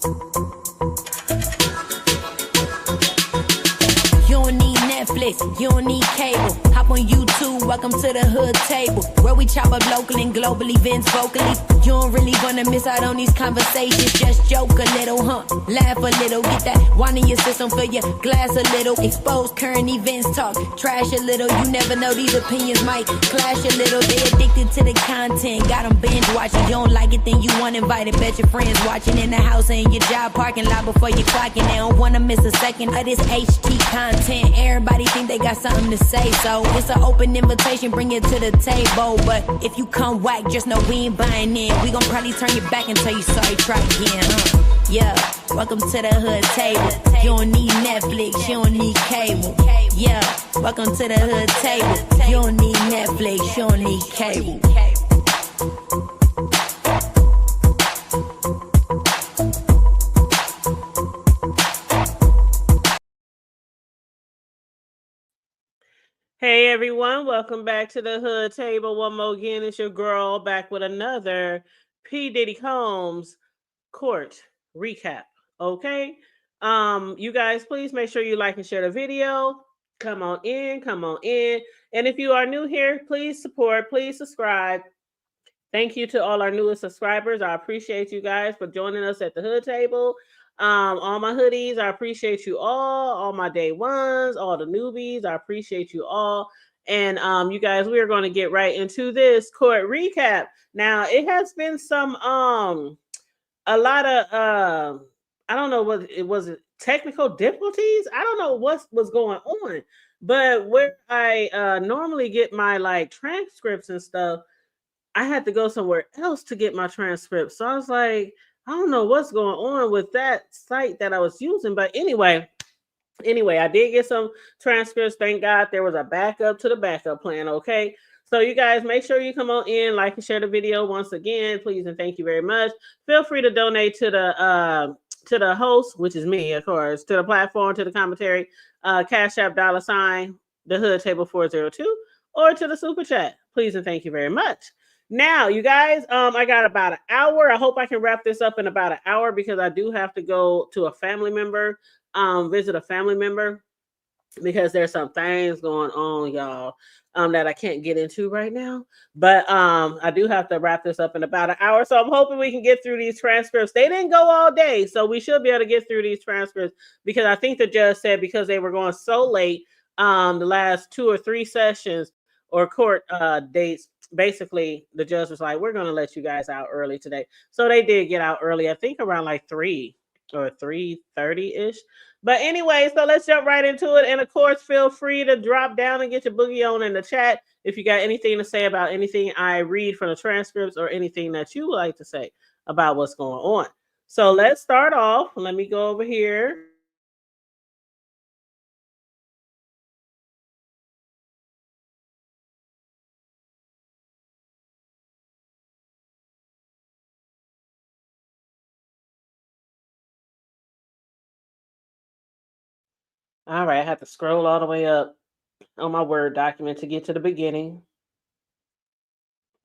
You don't need Netflix, you don't need cable. Hop on YouTube, welcome to the hood table, where we chop up local and global events vocally. You don't really wanna miss out on these conversations. Just joke a little, laugh a little, get that wine in your system, fill your glass a little. Expose current events, talk trash a little. You never know, these opinions might clash a little. They addicted to the content, got them binge watching. You don't like it, then you want invited. Bet your friends watching in the house and your job parking lot before you clocking. They don't wanna miss a second of this HT content. Everybody think they got something to say, so it's an open invitation, bring it to the table. But if you come whack, just know we ain't buying in. We gon' probably turn your back and tell you sorry, try again, Yeah, welcome to the hood table. You don't need Netflix, you don't need cable. Yeah, welcome to the hood table. You don't need Netflix, you don't need cable. Hey everyone, welcome back to the Hood Table. One more again, it's your girl back with another P. Diddy Combs court recap. Okay. You guys, please make sure you like and share the video. Come on in, come on in. And if you are new here, please support, please subscribe. Thank you to all our newest subscribers. I appreciate you guys for joining us at the Hood Table. All my hoodies, I appreciate you all my day ones, all the newbies, I appreciate you all. And you guys, we are going to get right into this court recap. Now, it has been some a lot of I don't know what it was, technical difficulties. I don't know what was going on, but where I normally get my like transcripts and stuff, I had to go somewhere else to get my transcripts. So I was like, I don't know what's going on with that site that I was using. But anyway, I did get some transcripts. Thank God there was a backup to the backup plan. Okay. So you guys make sure you come on in, like and share the video once again, please. And thank you very much. Feel free to donate to the host, which is me, of course, to the platform, to the commentary, Cash App $, the Hood Table 402, or to the super chat. Please and thank you very much. Now, you guys, I got about an hour. I hope I can wrap this up in about an hour because I do have to go to a family member, visit a family member, because there's some things going on, y'all, that I can't get into right now. But I do have to wrap this up in about an hour. So I'm hoping we can get through these transcripts. They didn't go all day, so we should be able to get through these transcripts because I think the judge said because they were going so late, the last 2 or 3 sessions or court dates, basically the judge was like, we're going to let you guys out early today. So they did get out early, I think around like 3 or 3:30-ish. But anyway, so let's jump right into it. And of course, feel free to drop down and get your boogie on in the chat if you got anything to say about anything I read from the transcripts or anything that you would like to say about what's going on. So let's start off. Let me go over here. All right, I have to scroll all the way up on my Word document to get to the beginning.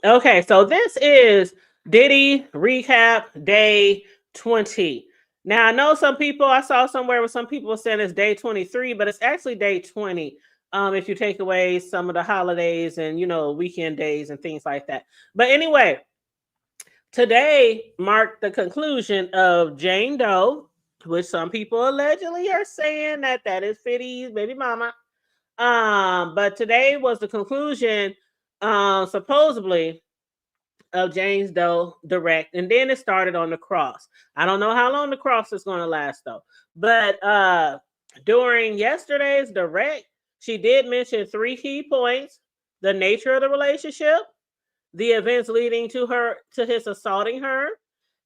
Okay, so this is Diddy recap day 20. Now I know some people, I saw somewhere where some people saying it's day 23, but it's actually day 20. If you take away some of the holidays and weekend days and things like that. But anyway, today marked the conclusion of Jane Doe, which some people allegedly are saying that is 50's baby mama. But today was the conclusion, supposedly, of James Doe direct, and then it started on the cross. I don't know how long the cross is going to last though. But during yesterday's direct, she did mention 3 key points: the nature of the relationship, the events leading to his assaulting her,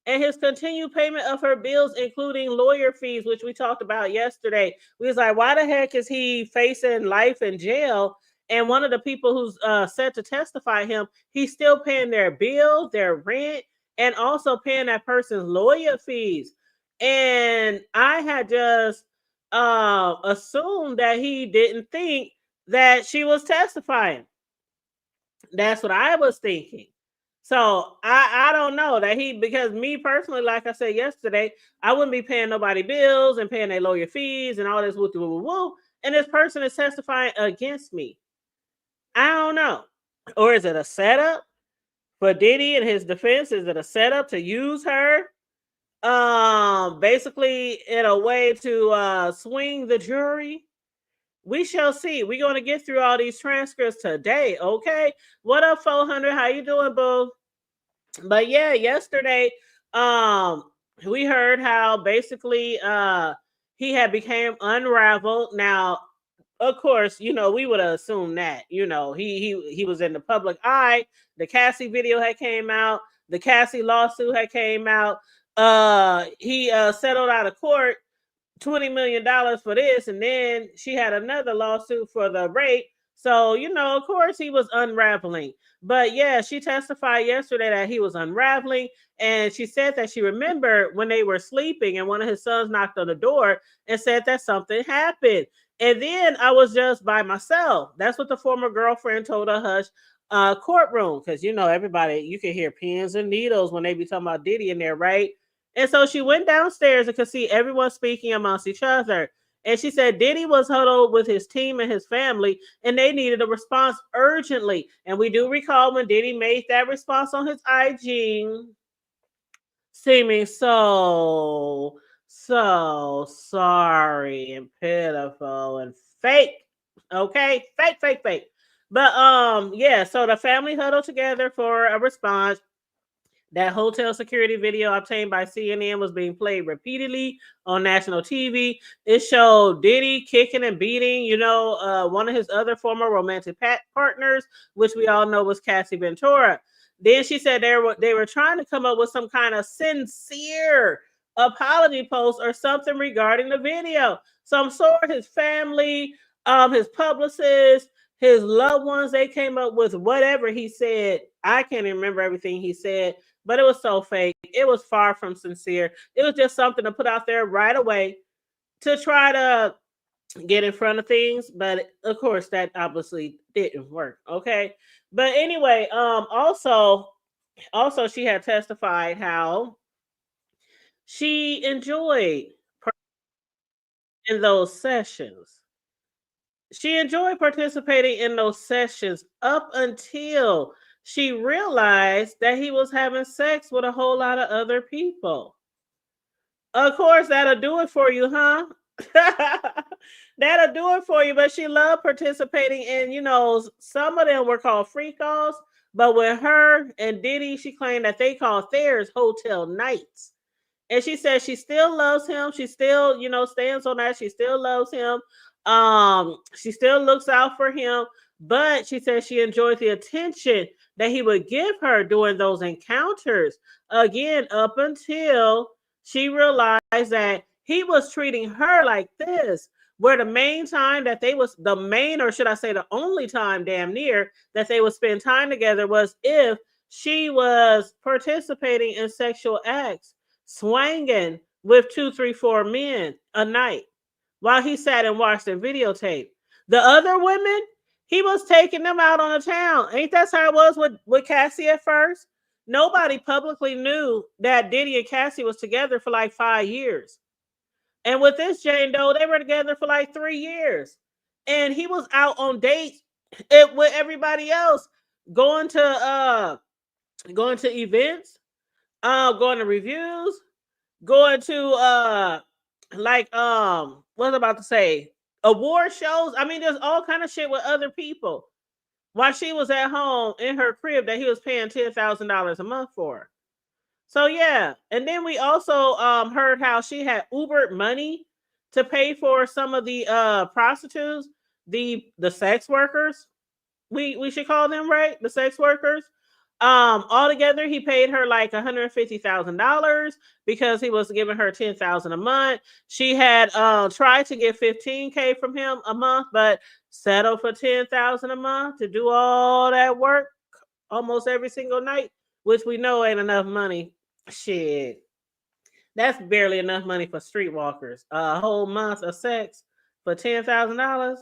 and his continued payment of her bills, including lawyer fees, which we talked about yesterday. We was like, why the heck is he facing life in jail? And one of the people who's set to testify him, he's still paying their bills, their rent, and also paying that person's lawyer fees. And I had just assumed that he didn't think that she was testifying. That's what I was thinking. So I don't know that because me personally, like I said yesterday, I wouldn't be paying nobody bills and paying their lawyer fees and all this woo woo woo woo. And this person is testifying against me. I don't know. Or is it a setup for Diddy and his defense? Is it a setup to use her? Basically in a way to swing the jury. We shall see. We're gonna get through all these transcripts today, okay? What up, 400? How you doing, boo? But yeah, yesterday, um, we heard how basically he had became unraveled. Now, of course, we would assume that, he was in the public eye. The Cassie video had came out, the Cassie lawsuit had came out. He settled out of court $20 million for this, and then she had another lawsuit for the rape. So, of course, he was unraveling. But yeah, she testified yesterday that he was unraveling. And she said that she remembered when they were sleeping and one of his sons knocked on the door and said that something happened. And then I was just by myself. That's what the former girlfriend told a hush courtroom. Because, everybody, you can hear pins and needles when they be talking about Diddy in there, right? And so she went downstairs and could see everyone speaking amongst each other. And she said Diddy was huddled with his team and his family, and they needed a response urgently. And we do recall when Diddy made that response on his IG, seeming so sorry and pitiful and fake. Okay, fake. But yeah, so the family huddled together for a response. That hotel security video obtained by CNN was being played repeatedly on national TV. It showed Diddy kicking and beating, one of his other former romantic partners, which we all know was Cassie Ventura. Then she said they were trying to come up with some kind of sincere apology post or something regarding the video. So I'm sure his family, his publicist, his loved ones, they came up with whatever he said. I can't remember everything he said, but it was so fake. It was far from sincere. It was just something to put out there right away to try to get in front of things. But of course, that obviously didn't work. Okay. But anyway, also she had testified how she enjoyed in those sessions. She enjoyed participating in those sessions up until she realized that he was having sex with a whole lot of other people. Of course, that'll do it for you, huh? That'll do it for you. But she loved participating in, some of them were called free calls. But with her and Diddy, she claimed that they called theirs hotel nights. And she said she still loves him. She still, stands on that. She still loves him. She still looks out for him. But she said she enjoyed the attention that he would give her during those encounters. Again, up until she realized that he was treating her like this. Where the main time that they was the main, or should I say the only time damn near that they would spend time together was if she was participating in sexual acts, swanging with 2, 3, 4 men a night while he sat and watched their videotape. The other women, he was taking them out on the town. Ain't that how it was with Cassie at first? Nobody publicly knew that Diddy and Cassie was together for like 5 years. And with this Jane Doe, they were together for like 3 years. And he was out on dates with everybody else, going to events, going to reviews, going to what was I about to say? Award shows. I mean, there's all kind of shit with other people. While she was at home in her crib that he was paying $10,000 a month for. So yeah, and then we also heard how she had Ubered money to pay for some of the prostitutes, the sex workers. We should call them, right, the sex workers. Altogether he paid her like $150,000 because he was giving her 10,000 a month. She had tried to get 15K from him a month, but settled for 10,000 a month to do all that work almost every single night, which we know ain't enough money. Shit, that's barely enough money for streetwalkers. A whole month of sex for $10,000.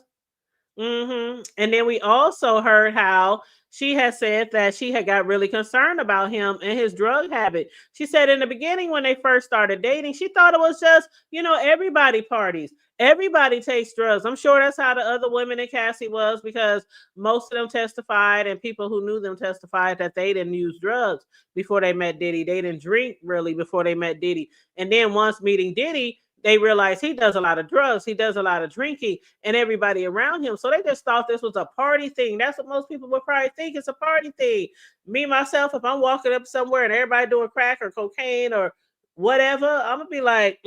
And then we also heard how she has said that she had got really concerned about him and his drug habit. She said in the beginning when they first started dating, she thought it was just, everybody parties. Everybody takes drugs. I'm sure that's how the other women in Cassie was, because most of them testified, and people who knew them testified that they didn't use drugs before they met Diddy. They didn't drink really before they met Diddy. And then once meeting Diddy, they realized he does a lot of drugs, he does a lot of drinking, and everybody around him. So they just thought this was a party thing. That's what most people would probably think, it's a party thing. Me, myself, if I'm walking up somewhere and everybody doing crack or cocaine or whatever, I'm gonna be like,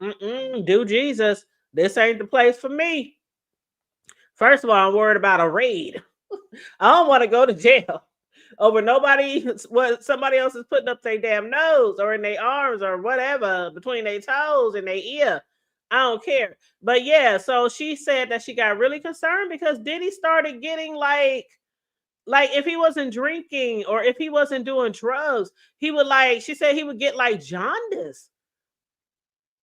do Jesus. This ain't the place for me. First of all, I'm worried about a raid. I don't want to go to jail over what somebody else is putting up their damn nose or in their arms or whatever between their toes and their ear. I don't care. But yeah, so she said that she got really concerned because Diddy started getting like if he wasn't drinking or if he wasn't doing drugs, he would she said he would get like jaundice.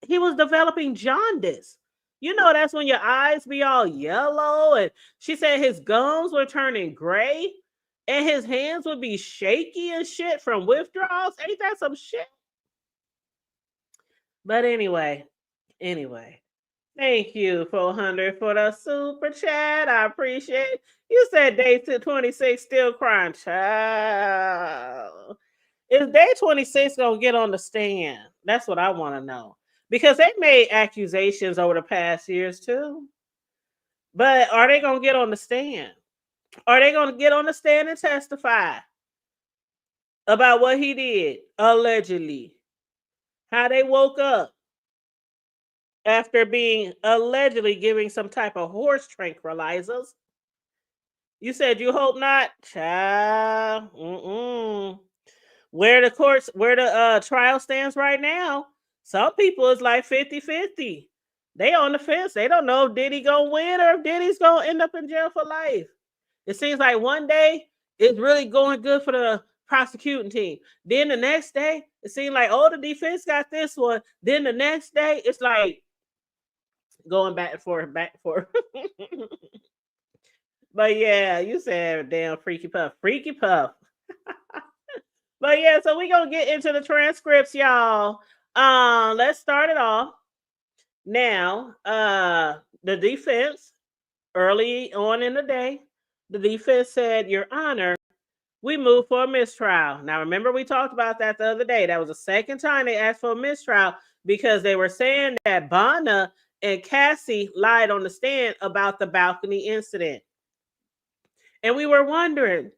He was developing jaundice. That's when your eyes be all yellow. And she said his gums were turning gray and his hands would be shaky and shit from withdrawals. Ain't that some shit? But anyway, thank you, 400, for the super chat. I appreciate it. You said day 26 still crying. Child. Is day 26 going to get on the stand? That's what I want to know. Because they made accusations over the past years too. But are they going to get on the stand? Are they going to get on the stand and testify about what he did, allegedly? How they woke up after being allegedly giving some type of horse tranquilizers? You said you hope not? Child. Where the trial stands right now, some people is like 50-50. They on the fence. They don't know if Diddy gonna win or if Diddy's gonna end up in jail for life. It seems like one day it's really going good for the prosecuting team. Then the next day, it seems like, oh, the defense got this one. Then the next day, it's like going back and forth, back and forth. But yeah, you said damn freaky puff. Freaky puff. But yeah, so we gonna get into the transcripts, y'all. Let's start it off. Now, the defense, early on in the day, the defense said, Your Honor, we moved for a mistrial. Now, remember, we talked about that the other day. That was the second time they asked for a mistrial because they were saying that Bonna and Cassie lied on the stand about the balcony incident. And we were wondering,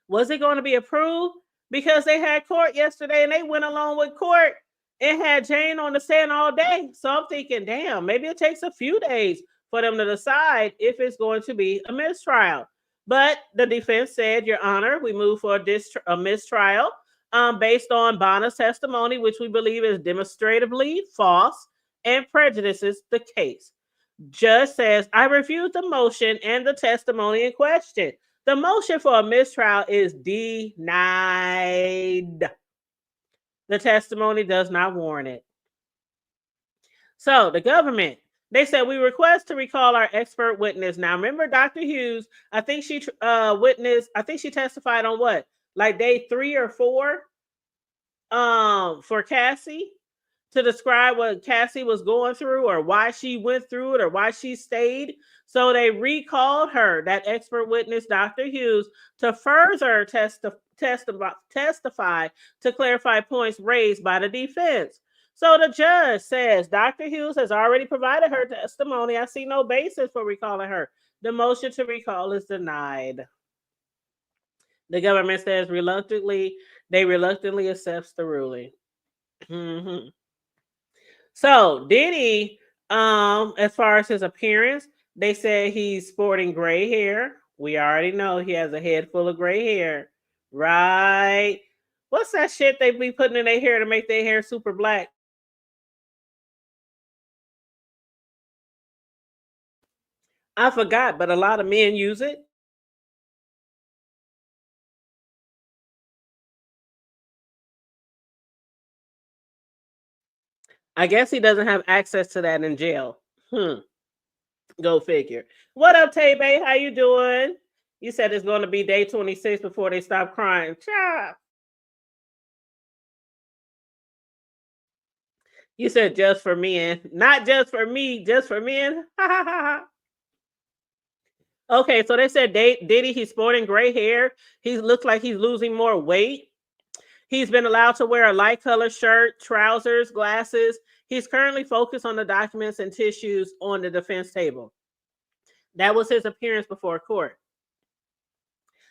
was it going to be approved? Because they had court yesterday and they went along with court and had Jane on the stand all day. So I'm thinking, damn, maybe it takes a few days for them to decide if it's going to be a mistrial. But the defense said, Your Honor, we move for a mistrial based on Bonna's testimony, which we believe is demonstratively false and prejudices the case. Judge says, I refuse the motion and the testimony in question. The motion for a mistrial is denied. The testimony does not warrant it. So the government, they said, we request to recall our expert witness. Now, remember Dr. Hughes, I think she testified on what? Like day 3 or 4 for Cassie, to describe what Cassie was going through or why she went through it or why she stayed. So they recalled her, that expert witness, Dr. Hughes, to further testify to clarify points raised by the defense. So the judge says Dr. Hughes has already provided her testimony. I see no basis for recalling her. The motion to recall is denied. The government says they reluctantly accepts the ruling. So Diddy, as far as his appearance, they say he's sporting gray hair. We already know he has a head full of gray hair, right? What's that shit they be putting in their hair to make their hair super black? I forgot, but a lot of men use it. I guess he doesn't have access to that in jail. Go figure. What up, Tay Bay? How you doing? You said it's going to be day 26 before they stop crying. Child. You said just for men, not just for me, just for men. Okay, so they said Diddy, he's sporting gray hair. He looks like he's losing more weight. He's been allowed to wear a light colored shirt, trousers, glasses. He's currently focused on the documents and tissues on the defense table. That was his appearance before court.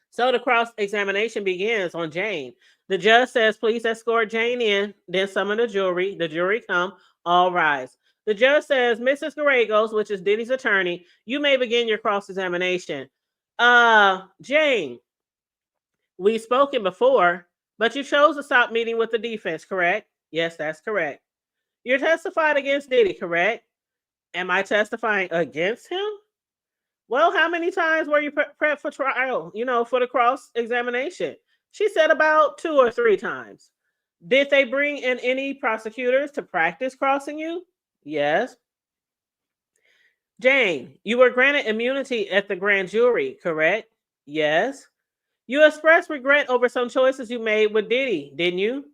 So the cross examination begins on Jane. The judge says, please escort Jane in, then summon the jury. The jury come, all rise. The judge says, Mrs. Garagos, which is Diddy's attorney, you may begin your cross examination. Jane, we've spoken before, but you chose to stop meeting with the defense, correct? Yes, that's correct. You're testifying against Diddy, correct? Am I testifying against him? Well, how many times were you prepped for trial, for the cross examination? She said about 2 or 3 times. Did they bring in any prosecutors to practice crossing you? Yes. Jane, you were granted immunity at the grand jury, correct? Yes. You expressed regret over some choices you made with Diddy, didn't you?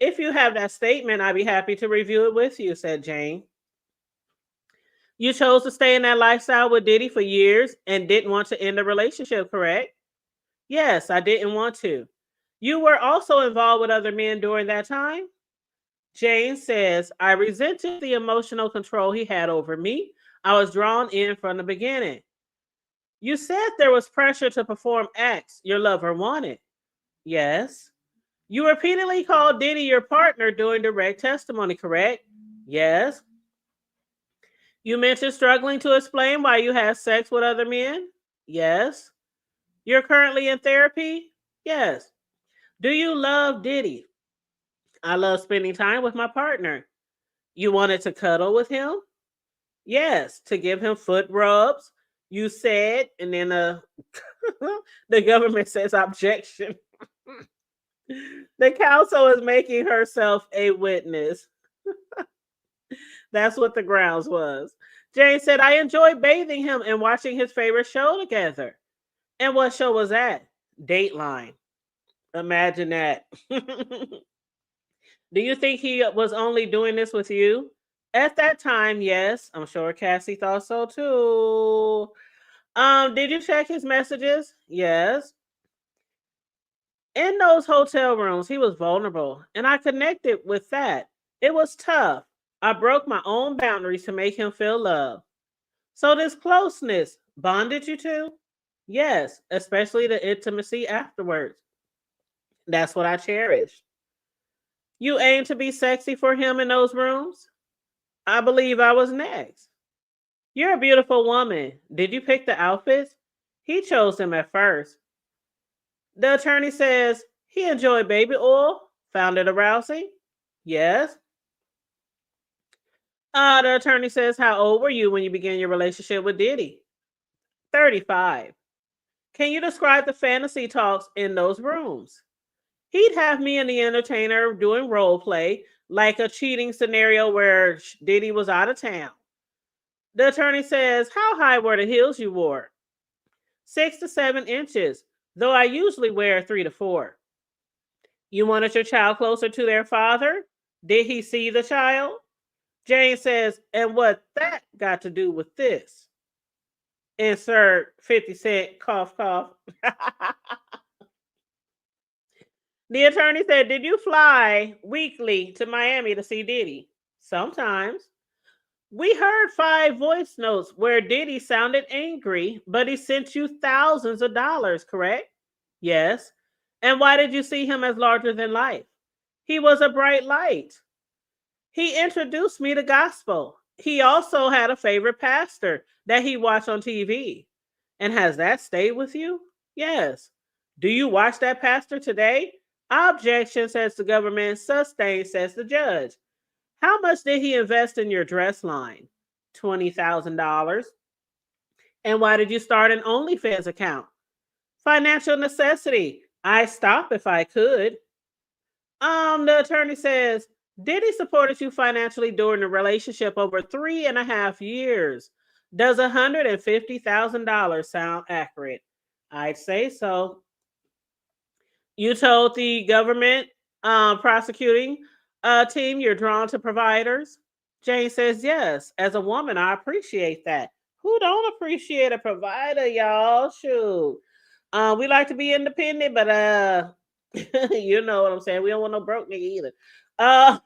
If you have that statement, I'd be happy to review it with you, said Jane. You chose to stay in that lifestyle with Diddy for years and didn't want to end the relationship, correct? Yes, I didn't want to. You were also involved with other men during that time? Jane says, I resented the emotional control he had over me. I was drawn in from the beginning. You said there was pressure to perform acts your lover wanted. Yes. You repeatedly called Diddy your partner during direct testimony, correct? Yes. You mentioned struggling to explain why you had sex with other men? Yes. You're currently in therapy? Yes. Do you love Diddy? I love spending time with my partner. You wanted to cuddle with him? Yes. To give him foot rubs? You said, and then the government says objection. The counsel is making herself a witness. That's what the grounds was. Jane said, I enjoyed bathing him and watching his favorite show together. And what show was that? Dateline. Imagine that. Do you think he was only doing this with you? At that time, yes. I'm sure Cassie thought so too. Did you check his messages? Yes. In those hotel rooms, he was vulnerable, and I connected with that. It was tough. I broke my own boundaries to make him feel love. So this closeness bonded you two? Yes, especially the intimacy afterwards. That's what I cherish. You aim to be sexy for him in those rooms? I believe I was next. You're a beautiful woman. Did you pick the outfits? He chose them at first. The attorney says he enjoyed baby oil. Found it arousing? Yes. The attorney says, how old were you when you began your relationship with Diddy? 35. Can you describe the fantasy talks in those rooms? He'd have me and the entertainer doing role play, like a cheating scenario where Diddy was out of town. The attorney says, how high were the heels you wore? 6 to 7 inches, though I usually wear 3 to 4. You wanted your child closer to their father? Did he see the child? Jane says, and what that got to do with this? Insert 50 cent cough cough. The attorney said, did you fly weekly to Miami to see Diddy? Sometimes. We heard 5 voice notes where Diddy sounded angry, but he sent you thousands of dollars, correct? Yes. And why did you see him as larger than life? He was a bright light. He introduced me to gospel. He also had a favorite pastor that he watched on TV. And has that stayed with you? Yes. Do you watch that pastor today? Objection, says the government. Sustained, says the judge. How much did he invest in your dress line? $20,000. And why did you start an OnlyFans account? Financial necessity. I stop if I could. The attorney says, Diddy supported you financially during the relationship over 3.5 years. Does $150,000 sound accurate? I'd say so. You told the government prosecuting team you're drawn to providers. Jane says, yes. As a woman, I appreciate that. Who don't appreciate a provider, y'all? Shoot. We like to be independent, but you know what I'm saying. We don't want no broke nigga either. Uh,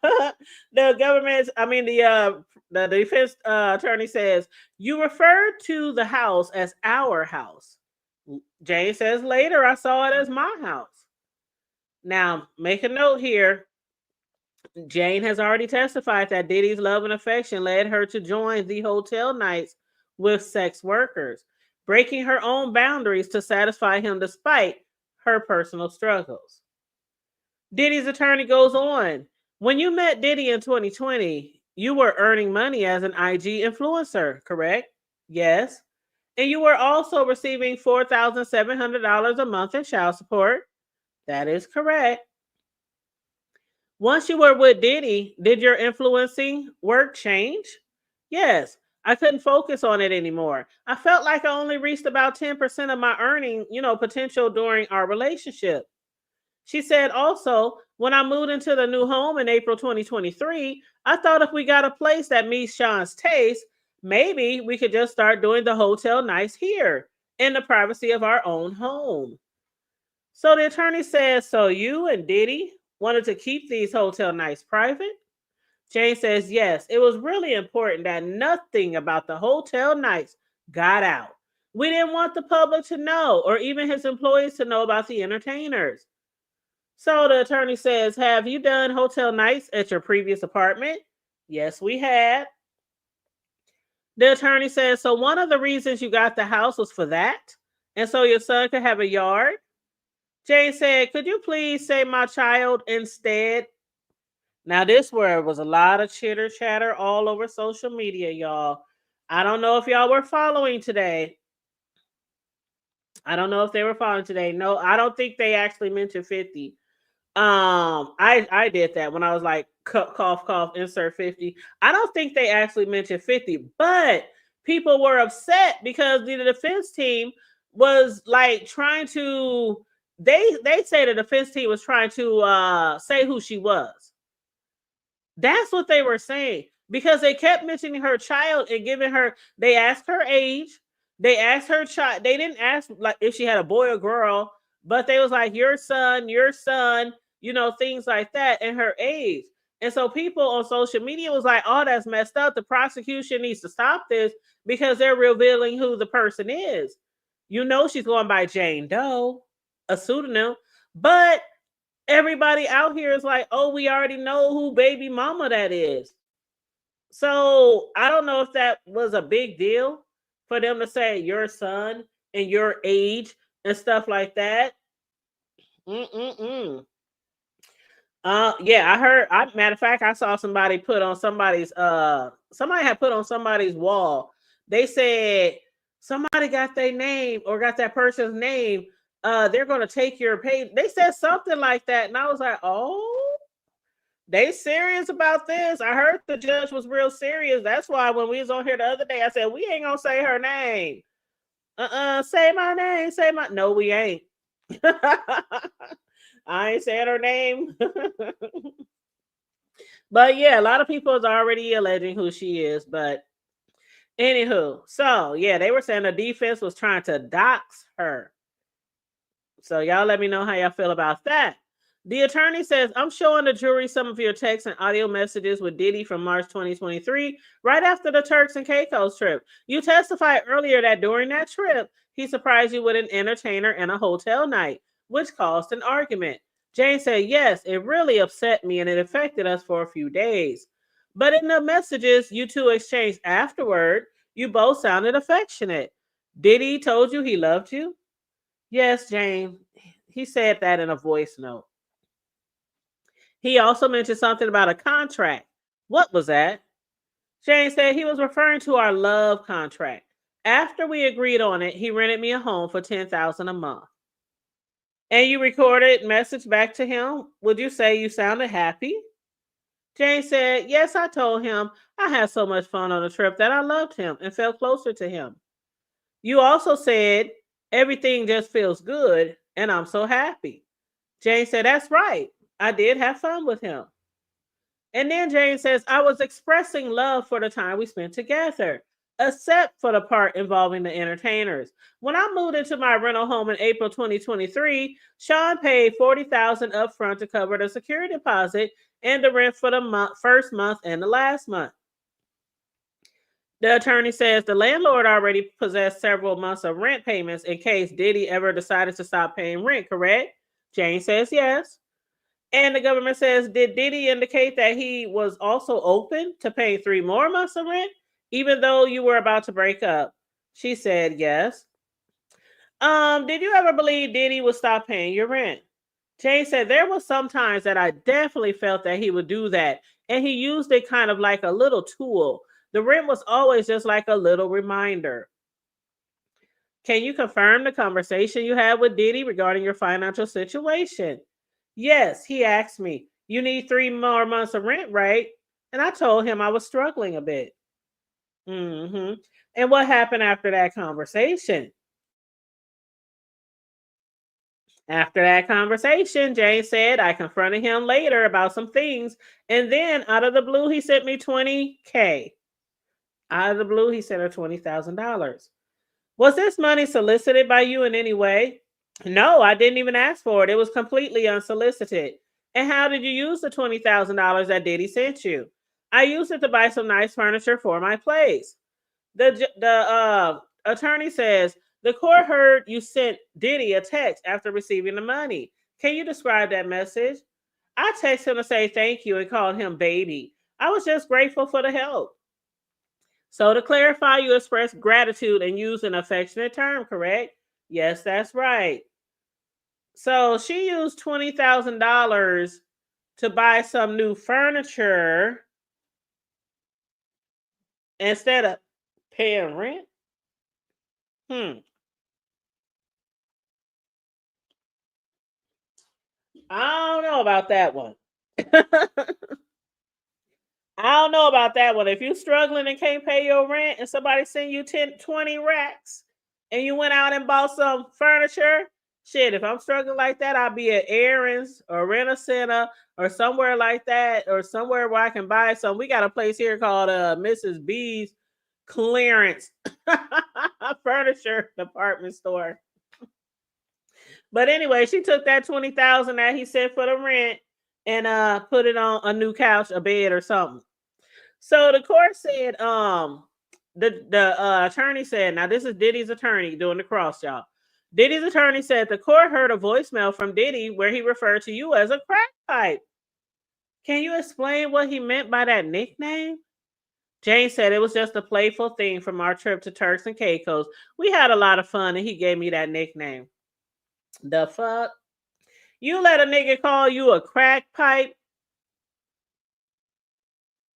the government, I mean the defense attorney says you referred to the house as our house. Jane says later I saw it as my house. Now make a note here. Jane has already testified that Diddy's love and affection led her to join the hotel nights with sex workers, breaking her own boundaries to satisfy him despite her personal struggles. Diddy's attorney goes on. When you met Diddy in 2020, you were earning money as an IG influencer, correct? Yes. And you were also receiving $4,700 a month in child support. That is correct. Once you were with Diddy, did your influencing work change? Yes. I couldn't focus on it anymore. I felt like I only reached about 10% of my earning, potential during our relationship. She said also, when I moved into the new home in April 2023, I thought if we got a place that meets Sean's taste, maybe we could just start doing the hotel nights here in the privacy of our own home. So the attorney says, so you and Diddy wanted to keep these hotel nights private? Jane says, yes, it was really important that nothing about the hotel nights got out. We didn't want the public to know or even his employees to know about the entertainers. So the attorney says, have you done hotel nights at your previous apartment? Yes, we had. The attorney says, so one of the reasons you got the house was for that? And so your son could have a yard? Jane said, could you please say my child instead? Now, this word was a lot of chitter chatter all over social media, y'all. I don't know if y'all were following today. I don't know if they were following today. No, I don't think they actually mentioned 50. I did that when I was like cough cough insert 50. I don't think they actually mentioned 50, but people were upset because the defense team was like trying to they say the defense team was trying to say who she was. That's what they were saying because they kept mentioning her child and giving her. They asked her age. They asked her child. They didn't ask like if she had a boy or girl, but they was like your son, things like that, and her age. And so people on social media was like, "Oh, that's messed up. The prosecution needs to stop this because they're revealing who the person is." She's going by Jane Doe, a pseudonym, but everybody out here is like, oh, we already know who baby mama that is. So I don't know if that was a big deal for them to say your son and your age and stuff like that. Mm-mm-mm. Yeah, I heard. Matter of fact, I saw somebody put on somebody had put on somebody's wall. They said somebody got their name or got that person's name. They're gonna take your pay. They said something like that, and I was like, oh, they serious about this. I heard the judge was real serious. That's why when we was on here the other day, I said we ain't gonna say her name. Say my name. Say my. No, we ain't. I ain't saying her name. But yeah, a lot of people is already alleging who she is. But anywho, so yeah, they were saying the defense was trying to dox her. So y'all let me know how y'all feel about that. The attorney says, I'm showing the jury some of your texts and audio messages with Diddy from March 2023, right after the Turks and Caicos trip. You testified earlier that during that trip, he surprised you with an entertainer and a hotel night, which caused an argument. Jane said, yes, it really upset me and it affected us for a few days. But in the messages you two exchanged afterward, you both sounded affectionate. Diddy told you he loved you? Yes, Jane. He said that in a voice note. He also mentioned something about a contract. What was that? Jane said he was referring to our love contract. After we agreed on it, he rented me a home for $10,000 a month. And you recorded message back to him. Would you say you sounded happy? Jane said, yes, I told him I had so much fun on the trip that I loved him and felt closer to him. You also said everything just feels good and I'm so happy. Jane said, that's right. I did have fun with him. And then Jane says, I was expressing love for the time we spent together, except for the part involving the entertainers. When I moved into my rental home in April 2023, Sean paid $40,000 upfront to cover the security deposit and the rent for the first month and the last month. The attorney says the landlord already possessed several months of rent payments in case Diddy ever decided to stop paying rent, correct? Jane says yes. And the government says, did Diddy indicate that he was also open to paying 3 more months of rent, even though you were about to break up? She said yes. Did you ever believe Diddy would stop paying your rent? Jane said there was some times that I definitely felt that he would do that, and he used it kind of like a little tool. The rent was always just like a little reminder. Can you confirm the conversation you had with Diddy regarding your financial situation? Yes, he asked me, you need 3 more months of rent, right? And I told him I was struggling a bit. And what happened after that conversation? After that conversation, Jane said I confronted him later about some things. And then out of the blue, he sent me $20K. Out of the blue, he sent her $20,000. Was this money solicited by you in any way? No, I didn't even ask for it. It was completely unsolicited. And how did you use the $20,000 that Diddy sent you? I used it to buy some nice furniture for my place. The attorney says the court heard you sent Diddy a text after receiving the money. Can you describe that message? I texted him to say thank you and called him baby. I was just grateful for the help. So to clarify, you express gratitude and use an affectionate term, correct? Yes, that's right. So she used $20,000 to buy some new furniture instead of paying rent. I don't know about that one. I don't know about that one. If you're struggling and can't pay your rent and somebody send you 10, 20 racks and you went out and bought some furniture, shit, if I'm struggling like that, I'll be at Aaron's or Rent a Center or somewhere like that, or somewhere where I can buy some. We got a place here called Mrs. B's Clearance Furniture Department Store. But anyway, she took that $20,000 that he sent for the rent and put it on a new couch, a bed, or something. So the court said, the attorney said, now this is Diddy's attorney doing the cross, y'all. Diddy's attorney said the court heard a voicemail from Diddy where he referred to you as a crack pipe. Can you explain what he meant by that nickname? Jane said it was just a playful thing from our trip to Turks and Caicos. We had a lot of fun and he gave me that nickname. The fuck? You let a nigga call you a crack pipe?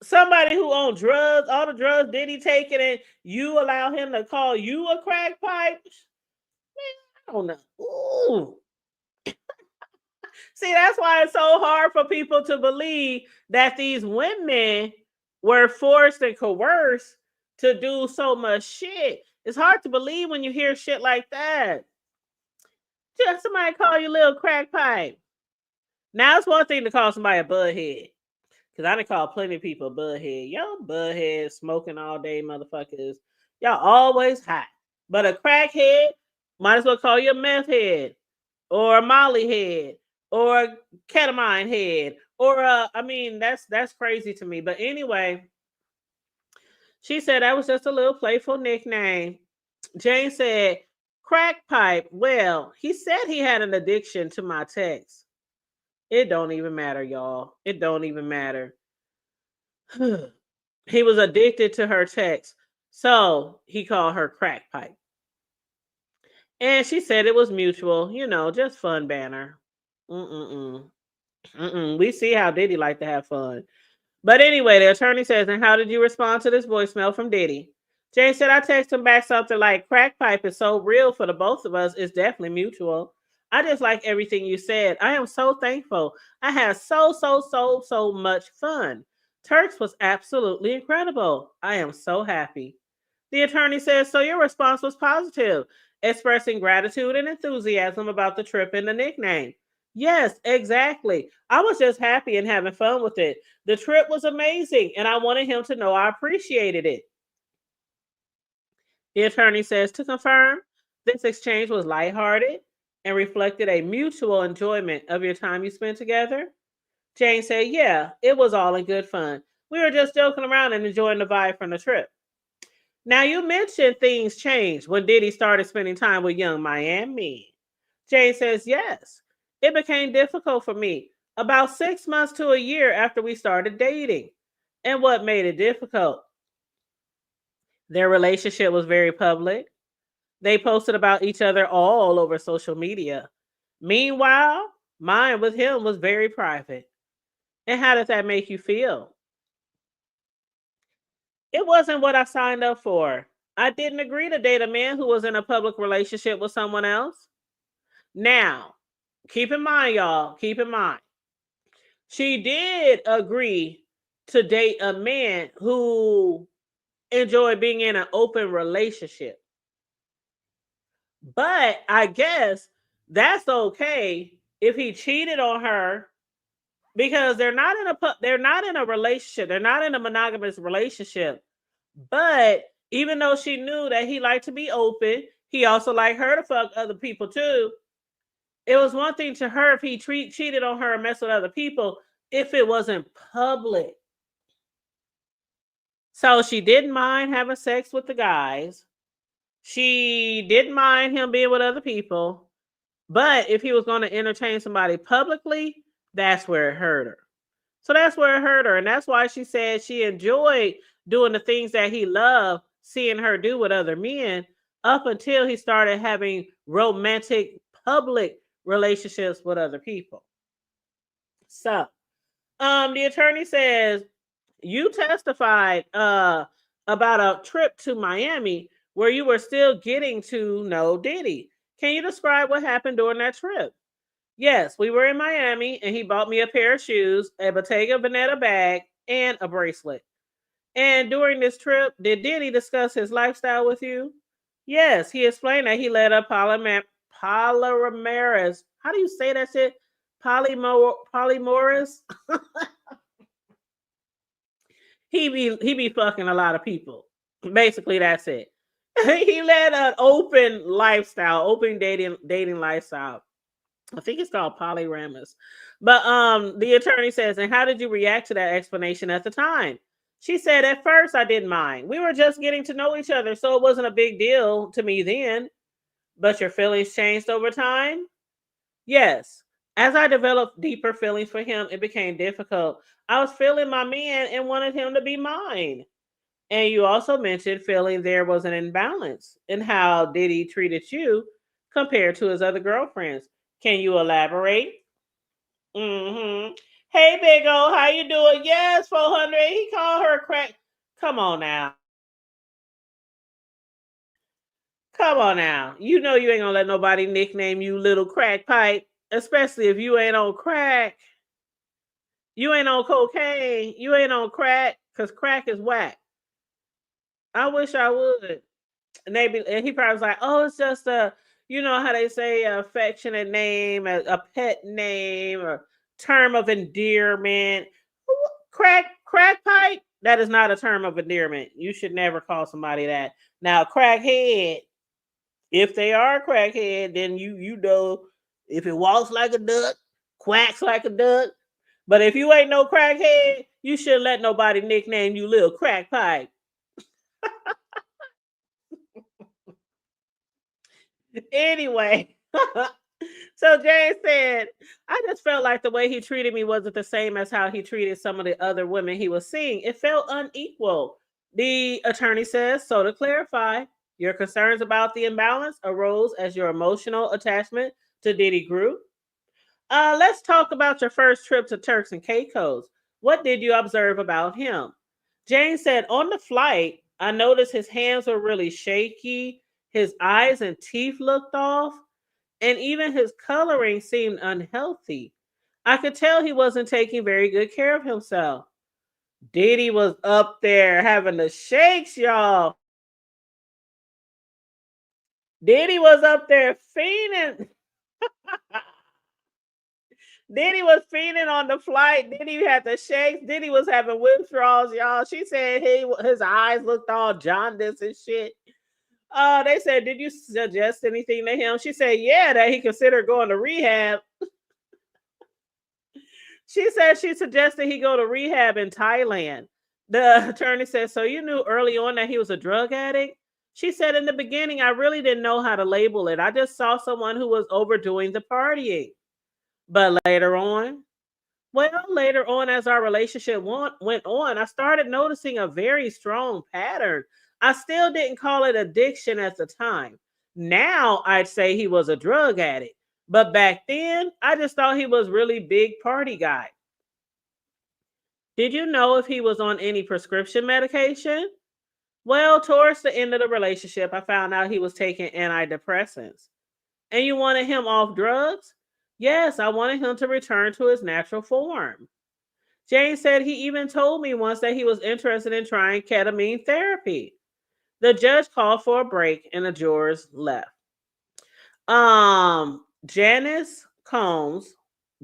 Somebody who on drugs, all the drugs Diddy taking, and you allow him to call you a crack pipe? Man, I don't know. Ooh. See, that's why it's so hard for people to believe that these women were forced and coerced to do so much shit. It's hard to believe when you hear shit like that. Just somebody call you little crack pipe. Now it's one thing to call somebody a butthead. Because I done called plenty of people butthead. Y'all butthead smoking all day, motherfuckers. Y'all always hot. But a crackhead might as well call you a meth head or a molly head or a ketamine head. Or that's crazy to me. But anyway, she said that was just a little playful nickname. Jane said, crack pipe. Well, he said he had an addiction to my text. It don't even matter, y'all. It don't even matter. He was addicted to her text. So he called her crack pipe. And she said it was mutual, just fun banner. We see how Diddy like to have fun. But anyway, the attorney says, and how did you respond to this voicemail from Diddy? Jane said, I texted him back something like, crack pipe is so real for the both of us. It's definitely mutual. I just like everything you said. I am so thankful. I had so much fun. Turks was absolutely incredible. I am so happy. The attorney says, so your response was positive, expressing gratitude and enthusiasm about the trip and the nickname. Yes, exactly. I was just happy and having fun with it. The trip was amazing, and I wanted him to know I appreciated it. The attorney says, to confirm, this exchange was lighthearted and reflected a mutual enjoyment of your time you spent together. Jane said, yeah, it was all in good fun. We were just joking around and enjoying the vibe from the trip. Now, you mentioned things changed when Diddy started spending time with young Miami. Jane says, yes, it became difficult for me about 6 months to a year after we started dating. And what made it difficult? Their relationship was very public. They posted about each other all over social media. Meanwhile, mine with him was very private. And how does that make you feel? It wasn't what I signed up for. I didn't agree to date a man who was in a public relationship with someone else. Now, keep in mind, y'all, keep in mind, she did agree to date a man who enjoyed being in an open relationship. But I guess that's okay if he cheated on her because they're not in a relationship. They're not in a monogamous relationship. But even though she knew that he liked to be open, he also liked her to fuck other people too. It was one thing to her if he cheated on her and messed with other people if it wasn't public. So she didn't mind having sex with the guys. She didn't mind him being with other people. But if he was going to entertain somebody publicly, that's where it hurt her. So that's where it hurt her. And that's why she said she enjoyed doing the things that he loved seeing her do with other men up until he started having romantic public relationships with other people. So, the attorney says you testified about a trip to Miami where you were still getting to know Diddy. Can you describe what happened during that trip? Yes, we were in Miami and he bought me a pair of shoes, a Bottega Veneta bag, and a bracelet. And during this trip, did Diddy discuss his lifestyle with you? Yes, he explained that he led a polymerase. How do you say that shit? Polymorous. He be fucking a lot of people. Basically, that's it. He led an open lifestyle, open dating lifestyle. I think it's called polyramas. But the attorney says, and how did you react to that explanation at the time? She said, at first I didn't mind. We were just getting to know each other, so it wasn't a big deal to me then. But your feelings changed over time? Yes. As I developed deeper feelings for him, it became difficult. I was feeling my man and wanted him to be mine. And you also mentioned feeling there was an imbalance in how Diddy treated you compared to his other girlfriends. Can you elaborate? Mm-hmm. Hey, Big O, how you doing? Yes, 400. He called her crack. Come on now. Come on now. You know you ain't gonna let nobody nickname you little crack pipe, especially if you ain't on crack. You ain't on cocaine. You ain't on crack, because crack is whack. I wish I would. And he probably was like, oh, it's just a, you know how they say affectionate name, a pet name, or term of endearment. Crack pipe. That is not a term of endearment. You should never call somebody that. Now, crackhead. If they are a crackhead, then you know if it walks like a duck, quacks like a duck. But if you ain't no crackhead, you shouldn't let nobody nickname you little crack pipe. Anyway, so Jane said, I just felt like the way he treated me wasn't the same as how he treated some of the other women he was seeing. It felt unequal. The attorney says, so to clarify, your concerns about the imbalance arose as your emotional attachment to Diddy grew. Let's talk about your first trip to Turks and Caicos. What did you observe about him? Jane said, on the flight, I noticed his hands were really shaky, his eyes and teeth looked off, and even his coloring seemed unhealthy. I could tell he wasn't taking very good care of himself. Diddy was up there having the shakes, y'all. Diddy was up there fiending. Diddy was fiending on the flight. Diddy had the shakes. Diddy was having withdrawals, y'all. She said his eyes looked all jaundiced and shit. They said, did you suggest anything to him? She said, yeah, that he considered going to rehab. She said she suggested he go to rehab in Thailand. The attorney said, so you knew early on that he was a drug addict? She said, in the beginning, I really didn't know how to label it. I just saw someone who was overdoing the partying. But later on, as our relationship went on, I started noticing a very strong pattern. I still didn't call it addiction at the time. Now I'd say he was a drug addict. But back then, I just thought he was really big party guy. Did you know if he was on any prescription medication? Well, towards the end of the relationship, I found out he was taking antidepressants. And you wanted him off drugs? Yes, I wanted him to return to his natural form. Jane said he even told me once that he was interested in trying ketamine therapy. The judge called for a break and the jurors left. Janice Combs,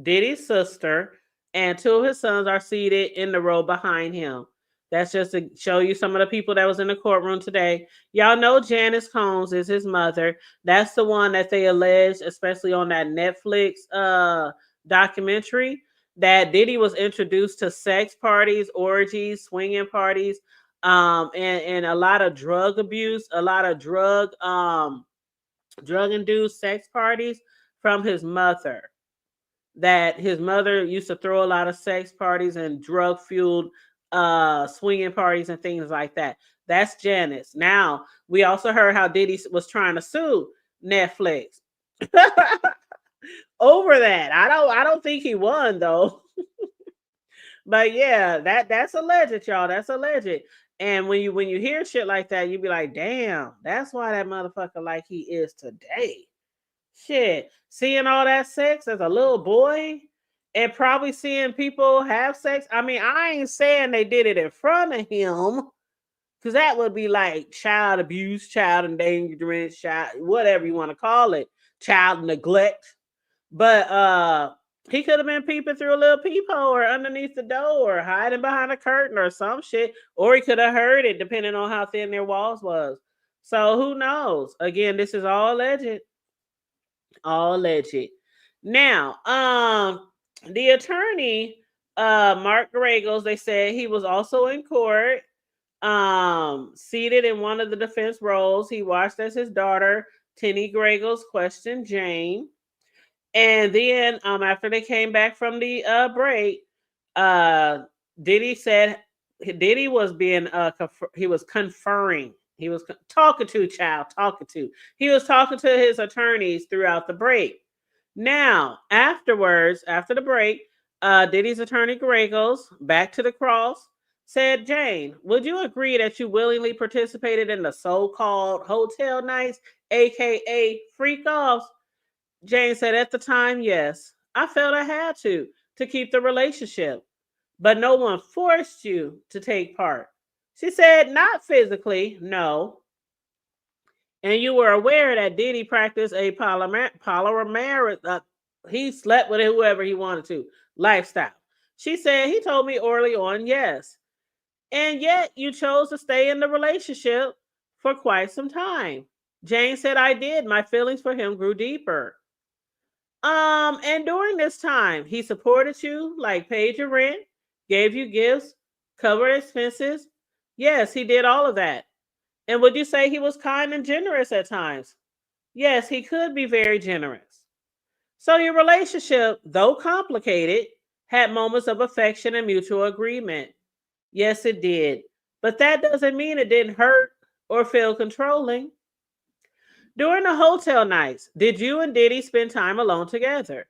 Diddy's sister, and two of his sons are seated in the row behind him. That's just to show you some of the people that was in the courtroom today. Y'all know Janice Combs is his mother. That's the one that they alleged, especially on that Netflix documentary, that Diddy was introduced to sex parties, orgies, swinging parties, and a lot of drug abuse, a lot of drug-induced sex parties from his mother. That his mother used to throw a lot of sex parties and drug-fueled swinging parties and things like that. That's Janice. Now, we also heard how Diddy was trying to sue Netflix over that. I don't think he won though. But yeah, that's alleged, y'all. That's alleged. And when you hear shit like that, you be like, damn, that's why that motherfucker like he is today. Shit, seeing all that sex as a little boy and probably seeing people have sex. I mean, I ain't saying they did it in front of him because that would be like child abuse, child endangerment, child, whatever you want to call it, child neglect. But he could have been peeping through a little peephole or underneath the door or hiding behind a curtain or some shit. Or he could have heard it depending on how thin their walls was. So who knows? Again, this is all alleged. All alleged. Now, the attorney, Mark Gregos, they said he was also in court, seated in one of the defense roles. He watched as his daughter, Tenny Gregos, questioned Jane. And then after they came back from the break, Diddy said Diddy was being he was conferring. He was talking to talking to. He was talking to his attorneys throughout the break. Now, afterwards, after the break, Diddy's attorney Gregos, back to the cross, said, Jane, would you agree that you willingly participated in the so-called hotel nights, aka freak offs? Jane said, at the time, yes. I felt I had to keep the relationship. But no one forced you to take part. She said, not physically, no. And you were aware that Diddy practiced a polyamorous, he slept with whoever he wanted to, lifestyle. She said, he told me early on, yes. And yet you chose to stay in the relationship for quite some time. Jane said, I did. My feelings for him grew deeper. And during this time, he supported you, like paid your rent, gave you gifts, covered expenses. Yes, he did all of that. And would you say he was kind and generous at times? Yes, he could be very generous. So your relationship, though complicated, had moments of affection and mutual agreement. Yes, it did. But that doesn't mean it didn't hurt or feel controlling. During the hotel nights, did you and Diddy spend time alone together?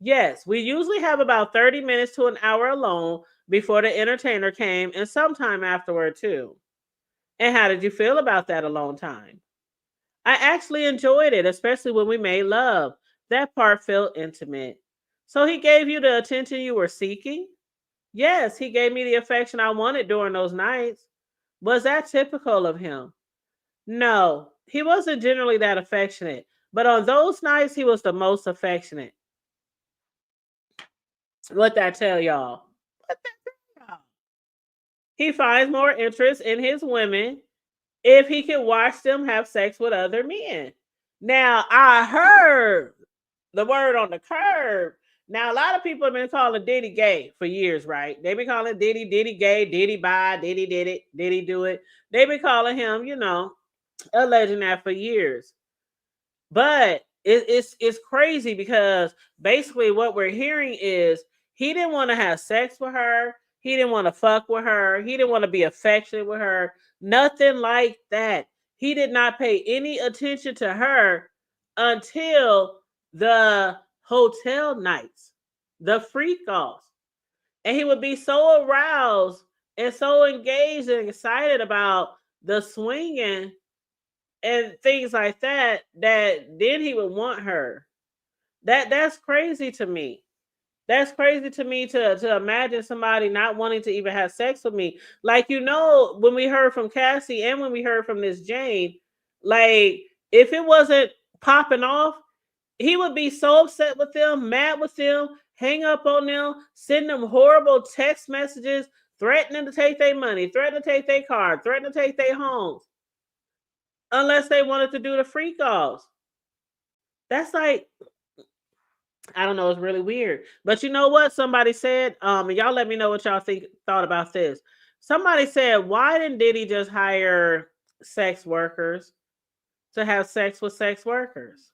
Yes, we usually have about 30 minutes to an hour alone before the entertainer came and sometime afterward too. And how did you feel about that alone time? I actually enjoyed it, especially when we made love. That part felt intimate. So he gave you the attention you were seeking? Yes, he gave me the affection I wanted during those nights. Was that typical of him? No, he wasn't generally that affectionate. But on those nights, he was the most affectionate. What that tell y'all? What that tell y'all? He finds more interest in his women if he can watch them have sex with other men. Now, I heard the word on the curb. Now, a lot of people have been calling Diddy gay for years, right? They been calling Diddy gay, Diddy bi, Diddy did it, Diddy do it. They been calling him, alleging that for years. But it's crazy because basically what we're hearing is he didn't want to have sex with her. He didn't want to fuck with her. He didn't want to be affectionate with her. Nothing like that. He did not pay any attention to her until the hotel nights, the freak offs. And he would be so aroused and so engaged and excited about the swinging and things like that then he would want her. That's crazy to me. That's crazy to me to imagine somebody not wanting to even have sex with me. Like, when we heard from Cassie and when we heard from this Jane, like, if it wasn't popping off, he would be so upset with them, mad with them, hang up on them, send them horrible text messages, threatening to take their money, threatening to take their car, threatening to take their homes, unless they wanted to do the freak offs. That's like, I don't know, it's really weird. But you know what? Somebody said, and y'all let me know what y'all thought about this. Somebody said, why didn't Diddy just hire sex workers to have sex with sex workers?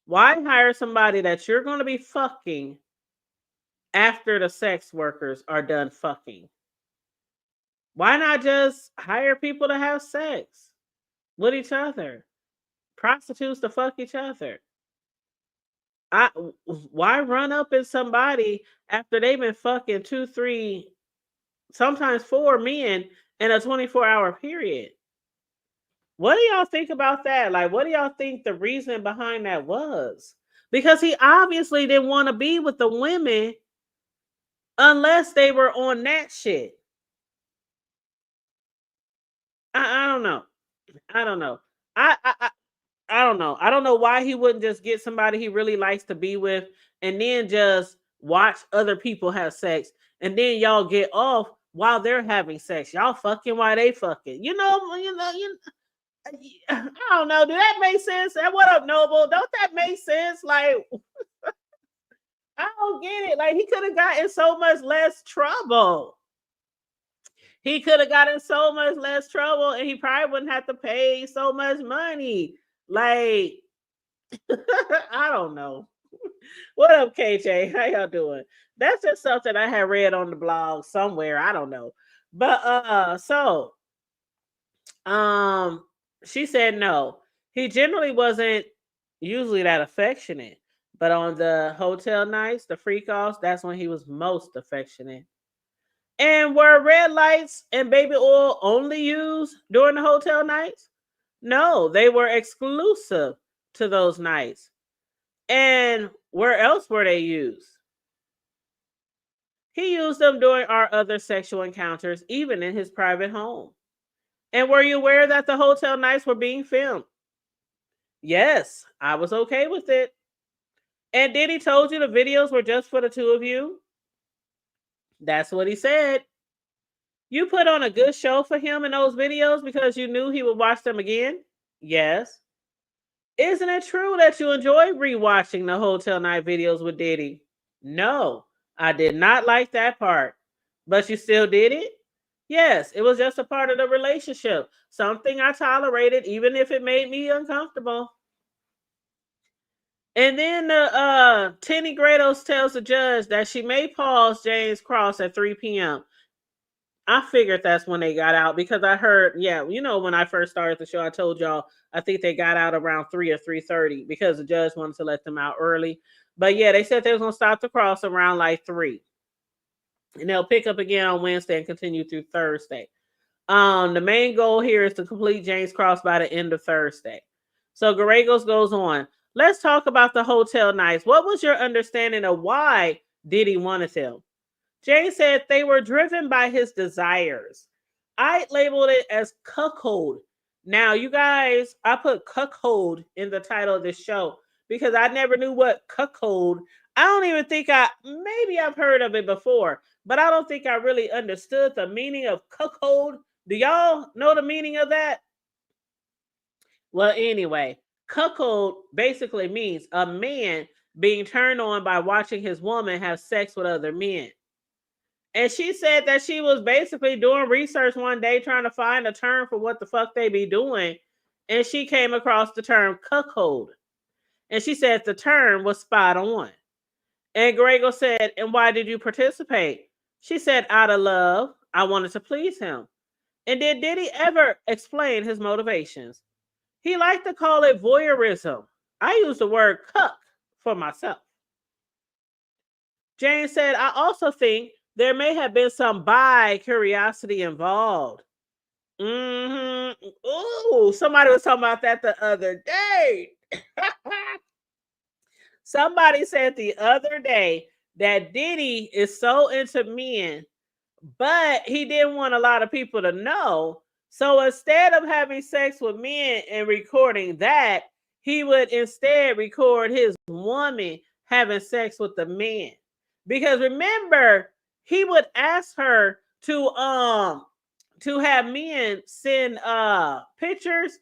Why hire somebody that you're going to be fucking after the sex workers are done fucking? Why not just hire people to have sex with each other? Prostitutes to fuck each other. I Why run up in somebody after they've been fucking 2, 3, sometimes 4 men in a 24-hour period? What do y'all think about that? Like, what do y'all think the reason behind that was? Because he obviously didn't want to be with the women unless they were on that shit. I don't know. I don't know. I don't know. I don't know why he wouldn't just get somebody he really likes to be with and then just watch other people have sex and then y'all get off while they're having sex. Y'all fucking while they fucking. I don't know. Do that make sense? And what up, Noble? Don't that make sense? Like, I don't get it. Like, he could have gotten so much less trouble. He could have gotten so much less trouble and he probably wouldn't have to pay so much money. Like, I don't know. What up, KJ? How y'all doing? That's just something I had read on the blog somewhere. I don't know. But um she said no. He generally wasn't usually that affectionate. But on the hotel nights, the freak offs, that's when he was most affectionate. And were red lights and baby oil only used during the hotel nights? No, they were exclusive to those nights. And where else were they used? He used them during our other sexual encounters, even in his private home. And were you aware that the hotel nights were being filmed? Yes, I was okay with it. And Diddy told you the videos were just for the two of you? That's what he said. You put on a good show for him in those videos because you knew he would watch them again? Yes. Isn't it true that you enjoy rewatching the hotel night videos with Diddy? No, I did not like that part. But you still did it? Yes, it was just a part of the relationship. Something I tolerated, even if it made me uncomfortable. And then Tenny Grados tells the judge that she may pause James Cross at 3 p.m. I figured that's when they got out because I heard, when I first started the show, I told y'all I think they got out around 3 or 3:30 because the judge wanted to let them out early. But yeah, they said they was gonna stop the cross around like 3, and they'll pick up again on Wednesday and continue through Thursday. The main goal here is to complete James Cross by the end of Thursday. So Garagos goes on. Let's talk about the hotel nights. What was your understanding of why Diddy wanted them. Jane said they were driven by his desires. I labeled it as cuckold. Now, you guys, I put cuckold in the title of this show because I never knew what cuckold. I don't even think maybe I've heard of it before, but I don't think I really understood the meaning of cuckold. Do y'all know the meaning of that? Well, anyway, cuckold basically means a man being turned on by watching his woman have sex with other men. And she said that she was basically doing research one day trying to find a term for what the fuck they be doing. And she came across the term cuckold. And she said the term was spot on. And Grego said, and why did you participate? She said, out of love, I wanted to please him. And did Diddy ever explain his motivations? He liked to call it voyeurism. I use the word cuck for myself. Jane said, I also think there may have been some bi curiosity involved. Ooh, somebody was talking about that the other day. Somebody said the other day that Diddy is so into men, but he didn't want a lot of people to know. So instead of having sex with men and recording that, he would instead record his woman having sex with the man. Because remember, he would ask her to have men send pictures,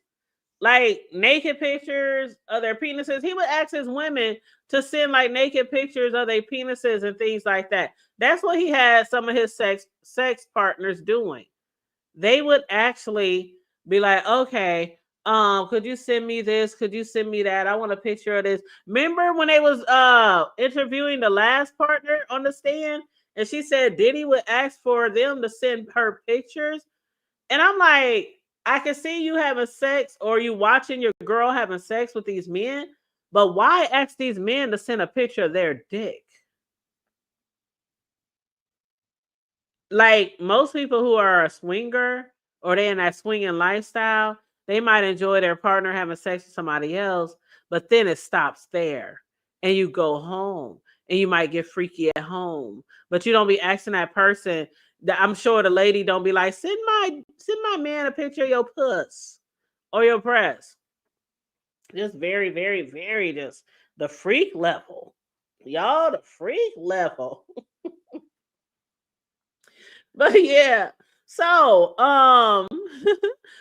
like naked pictures of their penises. He would ask his women to send like naked pictures of their penises and things like that. That's what he had some of his sex partners doing. They would actually be like, okay, could you send me this? Could you send me that? I want a picture of this. Remember when they was interviewing the last partner on the stand, and she said Diddy would ask for them to send her pictures? And I'm like, I can see you having sex or you watching your girl having sex with these men, but why ask these men to send a picture of their dick? Like most people who are a swinger or they in that swinging lifestyle, they might enjoy their partner having sex with somebody else, but then it stops there and you go home and you might get freaky at home, but you don't be asking that person. I'm sure the lady don't be like, send my man a picture of your puss or your breast. Just very, very, very just the freak level. Y'all, the freak level. But yeah. So,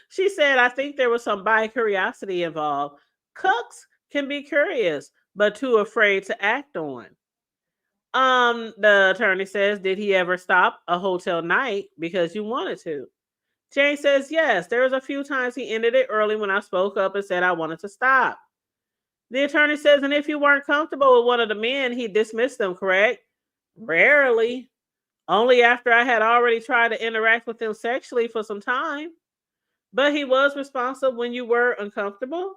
she said, I think there was some bi curiosity involved. Cooks can be curious, but too afraid to act on. The attorney says, did he ever stop a hotel night because you wanted to? Jane says, yes, there was a few times he ended it early when I spoke up and said I wanted to stop. The attorney says, and if you weren't comfortable with one of the men, he dismissed them, correct? Rarely. Only after I had already tried to interact with him sexually for some time. But he was responsive when you were uncomfortable?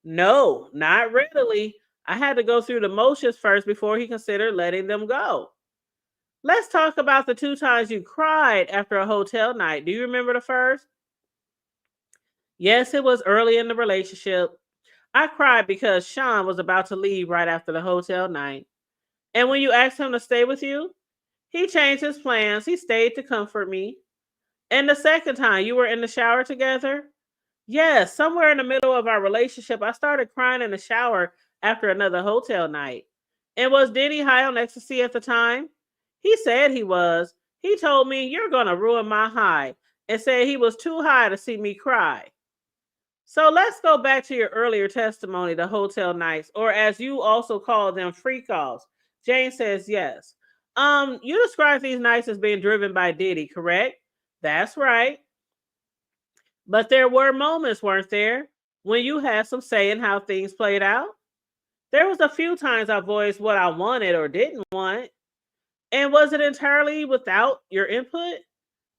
No, not readily. I had to go through the motions first before he considered letting them go. Let's talk about the 2 times you cried after a hotel night. Do you remember the first? Yes, it was early in the relationship. I cried because Sean was about to leave right after the hotel night. And when you asked him to stay with you, he changed his plans. He stayed to comfort me. And the second time you were in the shower together? Yes, somewhere in the middle of our relationship, I started crying in the shower after another hotel night. And was Diddy high on ecstasy at the time? He said he was. He told me, you're going to ruin my high, and said he was too high to see me cry. So let's go back to your earlier testimony, the hotel nights, or as you also call them, freak offs. Jane says yes. You describe these nights as being driven by Diddy, correct? That's right. But there were moments, weren't there, when you had some say in how things played out? There was a few times I voiced what I wanted or didn't want. And was it entirely without your input?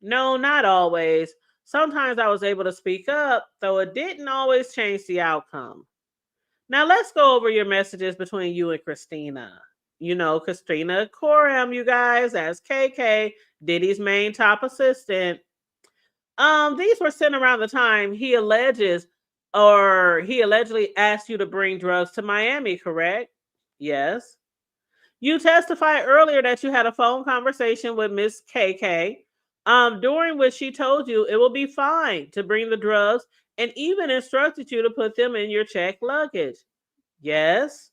No, not always. Sometimes I was able to speak up, though it didn't always change the outcome. Now let's go over your messages between you and Christina. You know, Christina Coram, you guys, as KK, Diddy's main top assistant. These were sent around the time he allegedly asked you to bring drugs to Miami, correct? Yes. You testified earlier that you had a phone conversation with Miss KK, during which she told you it will be fine to bring the drugs and even instructed you to put them in your checked luggage. Yes.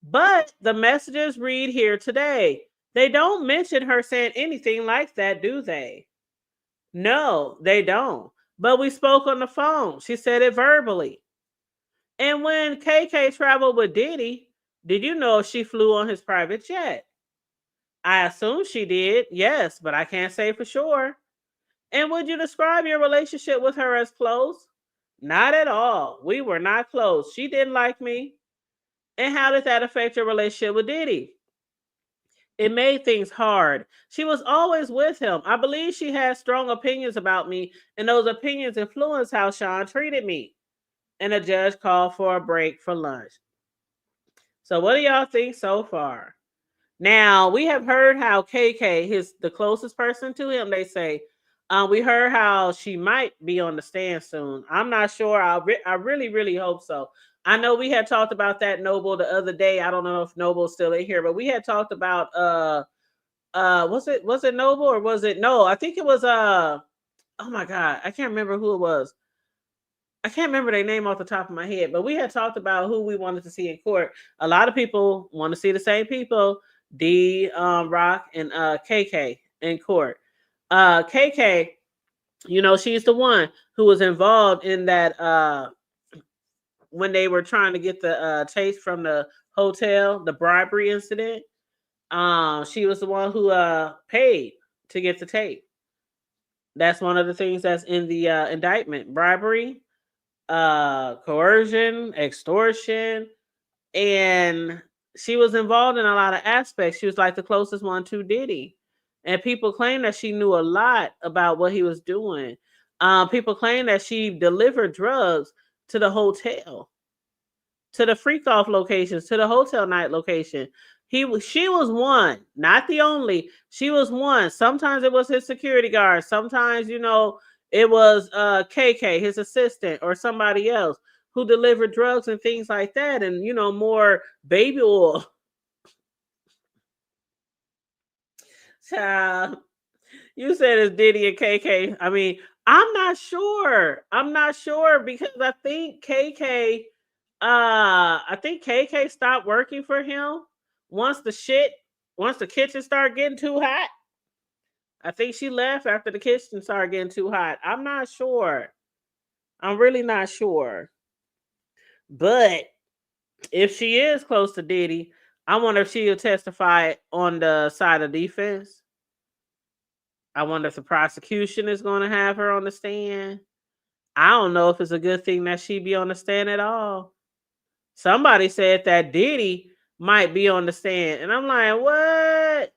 But the messages read here today. They don't mention her saying anything like that, do they? No, they don't. But we spoke on the phone. She said it verbally. And when KK traveled with Diddy, did you know she flew on his private jet? I assume she did, yes, but I can't say for sure. And would you describe your relationship with her as close? Not at all. We were not close. She didn't like me. And how did that affect your relationship with Diddy? It made things hard. She was always with him. I believe she had strong opinions about me, and those opinions influenced how Sean treated me. And the judge called for a break for lunch. So, what do y'all think so far? Now, we have heard how KK, the closest person to him, they say, we heard how she might be on the stand soon. I'm not sure. I really, really hope so. I know we had talked about that, Noble, the other day. I don't know if Noble's still in here, but we had talked about was it Noble or was it no? I think it was oh my god, I can't remember who it was. I can't remember their name off the top of my head, but we had talked about who we wanted to see in court. A lot of people want to see the same people, D Rock and KK in court. KK, she's the one who was involved in that when they were trying to get the taste from the hotel, the bribery incident. She was the one who paid to get the tape. That's one of the things that's in the indictment: bribery, coercion, extortion, and she was involved in a lot of aspects. She was like the closest one to Diddy, and people claim that she knew a lot about what he was doing. People claim that she delivered drugs to the hotel, to the freak off locations, to the hotel night location. She was one, not the only. She was one. Sometimes it was his security guard. Sometimes, it was KK, his assistant, or somebody else who delivered drugs and things like that, and more baby oil. Child, you said it's Diddy and KK. I mean, I'm not sure. I'm not sure because I think KK stopped working for him once the kitchen started getting too hot. I think she left after the kitchen started getting too hot. I'm not sure. I'm really not sure. But if she is close to Diddy, I wonder if she'll testify on the side of defense. I wonder if the prosecution is going to have her on the stand. I don't know if it's a good thing that she be on the stand at all. Somebody said that Diddy might be on the stand. And I'm like, what?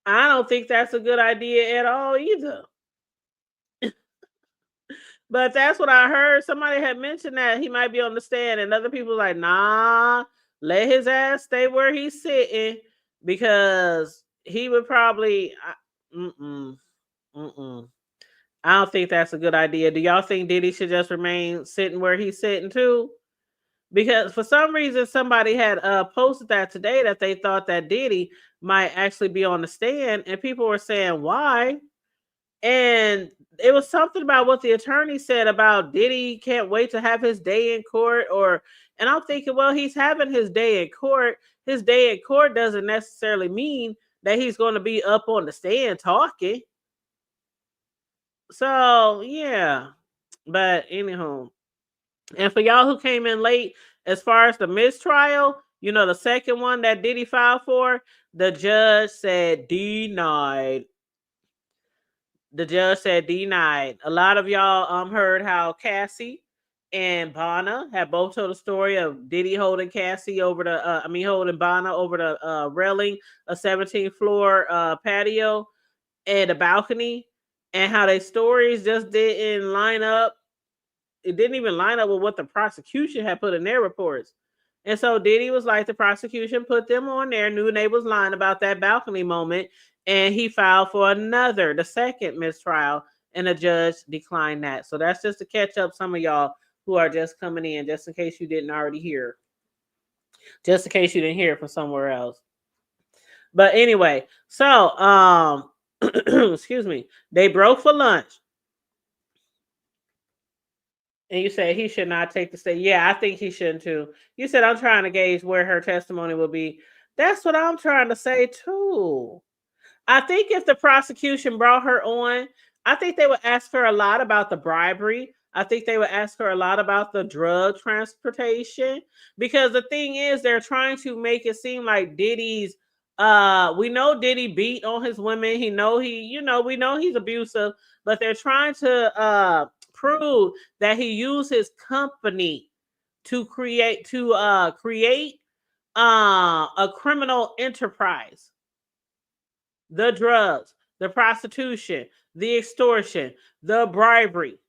I don't think that's a good idea at all either. But that's what I heard. Somebody had mentioned that he might be on the stand, and other people like, nah, let his ass stay where he's sitting because he would probably. Mm-mm, mm-mm. I don't think that's a good idea. Do y'all think Diddy should just remain sitting where he's sitting too? Because for some reason somebody had posted that today that they thought that Diddy might actually be on the stand, and people were saying why. And it was something about what the attorney said about Diddy can't wait to have his day in court, and I'm thinking, well, he's having his day in court. His day in court doesn't necessarily mean that he's going to be up on the stand talking. So yeah, but anyhow, and for y'all who came in late, as far as the mistrial, the second one that Diddy filed for, the judge said denied. The judge said denied. A lot of y'all heard how Cassie and Bonna had both told the story of Diddy holding Cassie over the holding Bonna over the railing, a 17th floor patio and a balcony, and how their stories just didn't line up. It didn't even line up with what the prosecution had put in their reports. And so Diddy was like, the prosecution put them on there, knew they was lying about that balcony moment, and he filed for the second mistrial, and the judge declined that. So that's just to catch up some of y'all who are just coming in, just in case you didn't already hear. just in case you didn't hear it from somewhere else. But anyway, so excuse me, they broke for lunch, and you said he should not take the stage. Yeah, I think he shouldn't too. You said I'm trying to gauge where her testimony will be. That's what I'm trying to say too. I think if the prosecution brought her on, I think they would ask her a lot about the bribery. I think they would ask her a lot about the drug transportation, because the thing is they're trying to make it seem like Diddy's we know Diddy beat on his women. We know he's abusive, but they're trying to prove that he used his company to create a criminal enterprise. The drugs, the prostitution, the extortion, the bribery,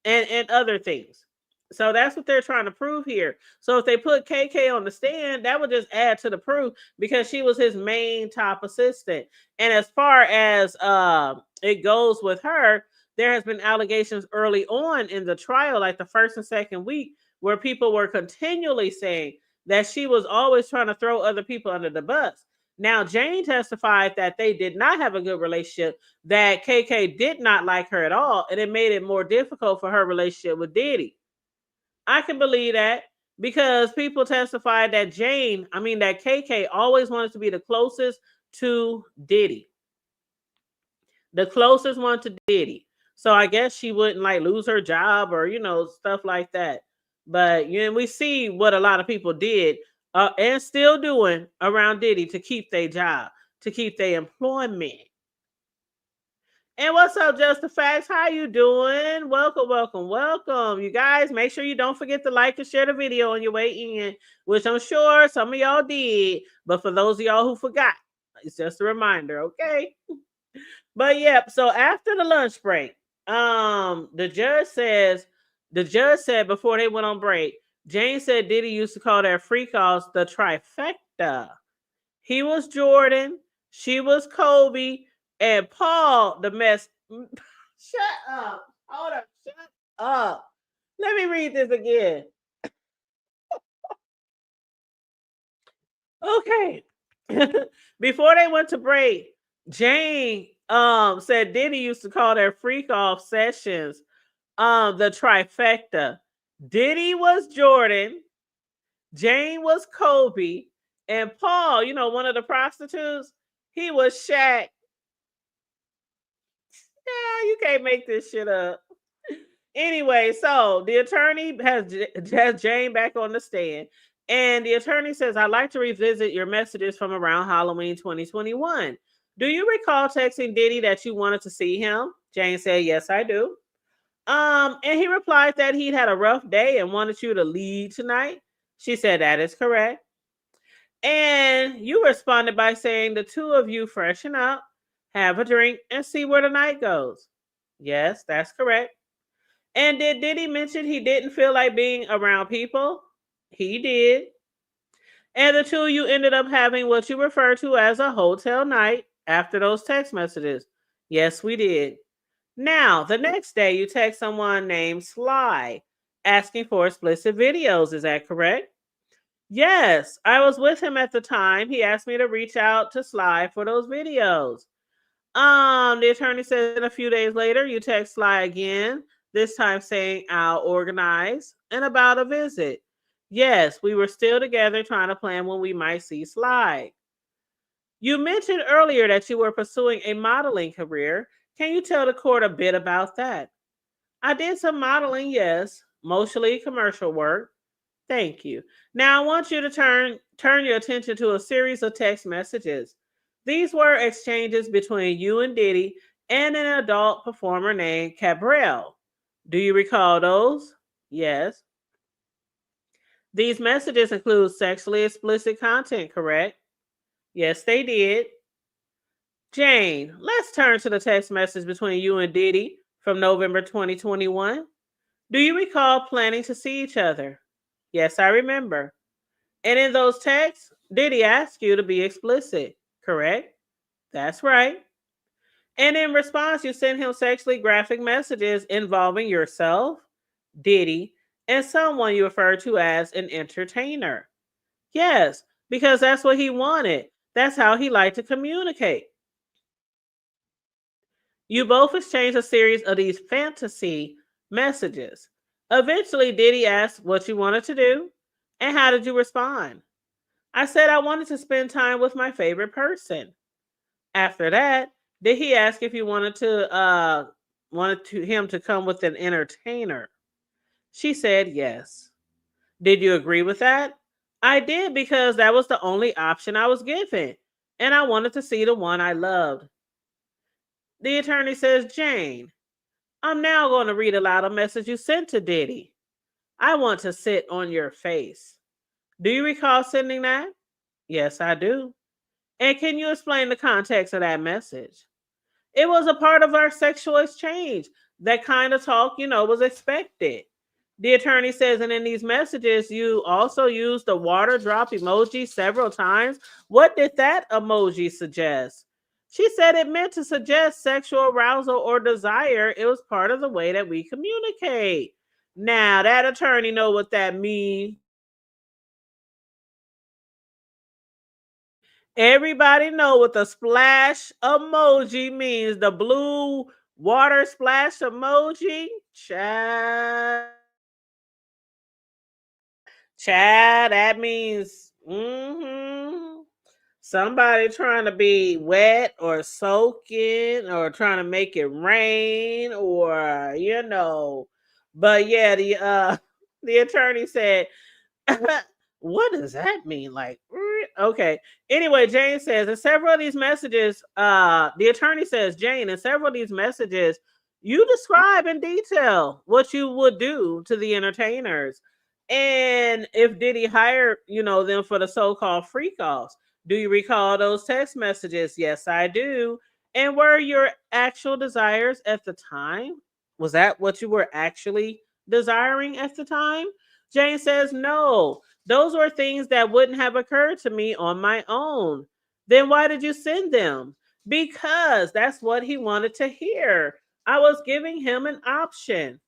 and other things. So that's what they're trying to prove here. So if they put KK on the stand, that would just add to the proof, because she was his main top assistant. And as far as it goes with her, there has been allegations early on in the trial, like the first and second week, where people were continually saying that she was always trying to throw other people under the bus. Now, Jane testified that they did not have a good relationship, that KK did not like her at all, and it made it more difficult for her relationship with Diddy. I can believe that, because people testified that that KK always wanted to be the closest to Diddy, the closest one to Diddy. So I guess she wouldn't like lose her job or stuff like that. But we see what a lot of people did and still doing around Diddy to keep their job, to keep their employment. And what's up, Just the Facts? How you doing? Welcome, welcome, welcome. You guys, make sure you don't forget to like and share the video on your way in, which I'm sure some of y'all did. But for those of y'all who forgot, it's just a reminder, okay? But yeah, so after the lunch break, the judge said before they went on break, Jane said Diddy used to call their freak offs the trifecta. He was Jordan, she was Kobe, and Paul the mess. Shut up. Hold up. Shut up. Let me read this again. Okay. Before they went to break, Jane said Diddy used to call their freak off sessions the trifecta. Diddy was Jordan, Jane was Kobe, and Paul, one of the prostitutes, he was Shaq. Yeah, you can't make this shit up. Anyway, so the attorney has Jane back on the stand, and the attorney says, "I'd like to revisit your messages from around Halloween 2021. Do you recall texting Diddy that you wanted to see him?" Jane said, "Yes, I do." And he replied that he'd had a rough day and wanted you to lead tonight. She said, "That is correct." And you responded by saying, "The two of you freshen up, have a drink, and see where the night goes." Yes, that's correct. And did Diddy mention he didn't feel like being around people? He did. And the two of you ended up having what you refer to as a hotel night after those text messages. Yes, we did. Now, the next day, you text someone named Sly asking for explicit videos. Is that correct? Yes, I was with him at the time. He asked me to reach out to Sly for those videos. The attorney said a few days later, you text Sly again, this time saying I'll organize and about a visit. Yes, we were still together trying to plan when we might see Sly. You mentioned earlier that you were pursuing a modeling career. Can you tell the court a bit about that? I did some modeling, yes, mostly commercial work. Thank you. Now I want you to turn your attention to a series of text messages. These were exchanges between you and Diddy and an adult performer named Cabral. Do you recall those? Yes. These messages include sexually explicit content, correct? Yes, they did. Jane, let's turn to the text message between you and Diddy from November 2021. Do you recall planning to see each other? Yes, I remember. And in those texts, Diddy asked you to be explicit, correct? That's right. And in response, you sent him sexually graphic messages involving yourself, Diddy, and someone you refer to as an entertainer. Yes, because that's what he wanted. That's how he liked to communicate. You both exchanged a series of these fantasy messages. Eventually, Diddy asked what you wanted to do, and how did you respond? I said I wanted to spend time with my favorite person. After that, did he ask if you wanted him to come with an entertainer? She said yes. Did you agree with that? I did because that was the only option I was given, and I wanted to see the one I loved. The attorney says, Jane, I'm now going to read aloud a message you sent to Diddy. I want to sit on your face. Do you recall sending that? Yes, I do. And can you explain the context of that message? It was a part of our sexual exchange. That kind of talk, was expected. The attorney says, and in these messages, you also used the water drop emoji several times. What did that emoji suggest? She said it meant to suggest sexual arousal or desire. It was part of the way that we communicate. Now, that attorney know what that means. Everybody know what the splash emoji means. The blue water splash emoji. Child, child, that means somebody trying to be wet or soaking or trying to make it rain or. But yeah, the attorney said what does that mean? Like, okay. Anyway, Jane says in several of these messages, the attorney says, Jane, in several of these messages, you describe in detail what you would do to the entertainers. And if Diddy hired, them for the so-called freak offs. Do you recall those text messages? Yes, I do. And were your actual desires at the time? Was that what you were actually desiring at the time? Jane says, no, those were things that wouldn't have occurred to me on my own. Then why did you send them? Because that's what he wanted to hear. I was giving him an option.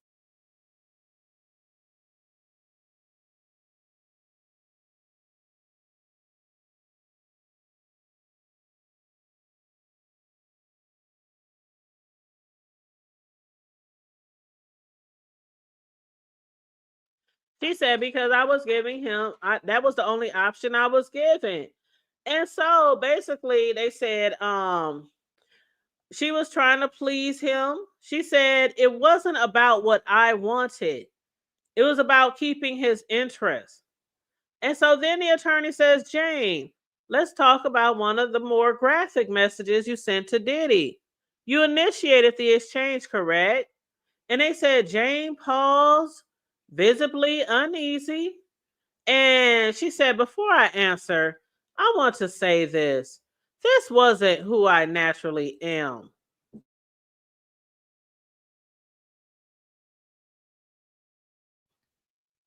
She said, because I was giving him, that was the only option I was given. And so basically, they said, she was trying to please him. She said it wasn't about what I wanted, it was about keeping his interest. And so then the attorney says, Jane, let's talk about one of the more graphic messages you sent to Diddy. You initiated the exchange, correct? And they said, Jane paused, visibly uneasy. And she said, before I answer, I want to say this. This wasn't who I naturally am.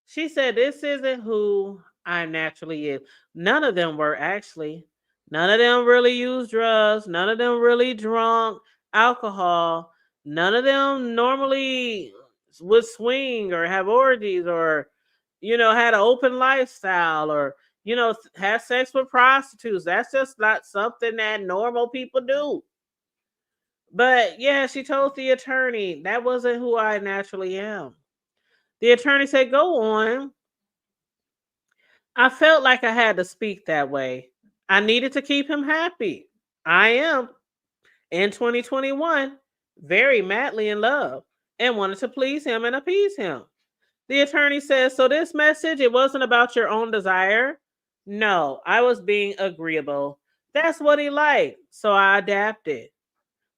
She said, this isn't who I naturally is. None of them were actually. None of them really used drugs. None of them really drunk alcohol. None of them normally would swing or have orgies or, had an open lifestyle or, have sex with prostitutes. That's just not something that normal people do. But yeah, she told the attorney that wasn't who I naturally am. The attorney said, go on. I felt like I had to speak that way. I needed to keep him happy. I am, in 2021, very madly in love and wanted to please him and appease him. The attorney says, so this message, it wasn't about your own desire. No, I was being agreeable. That's what he liked, so I adapted.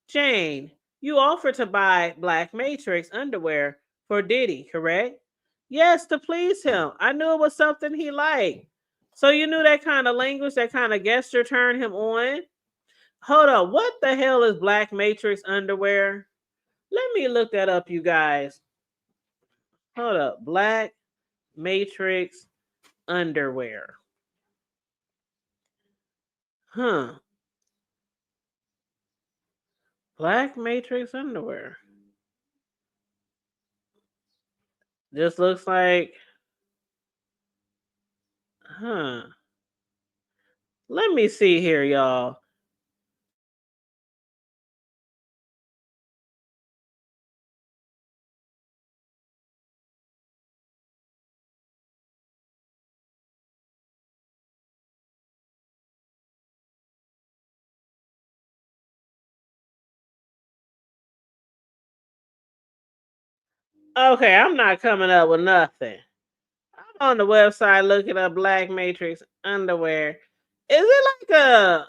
Jane, you offered to buy Black Matrix underwear for Diddy, correct? Yes, to please him. I knew it was something he liked. So you knew that kind of language, that kind of gesture turned him on? Hold up, what the hell is Black Matrix underwear? Let me look that up, you guys. Hold up, Black Matrix underwear. Huh. Black Matrix underwear. This looks like, huh. Let me see here, y'all. Okay, I'm not coming up with nothing. I'm on the website looking up Black Matrix underwear. Is it like a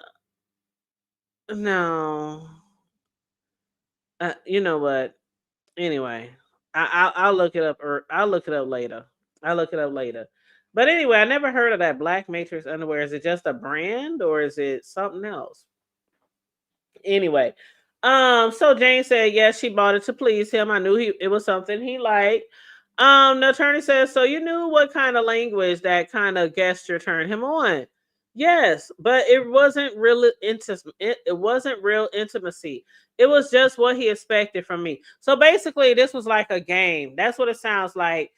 no? You know what? Anyway, I'll look it up or I'll look it up later. I'll look it up later. But anyway, I never heard of that Black Matrix underwear. Is it just a brand or is it something else? Anyway, so Jane said yes, she bought it to please him. I knew it was something he liked. The attorney says, so you knew what kind of language that kind of gesture turned him on. Yes, but it wasn't really it wasn't real intimacy. It was just what he expected from me. So basically, this was like a game. That's what it sounds like.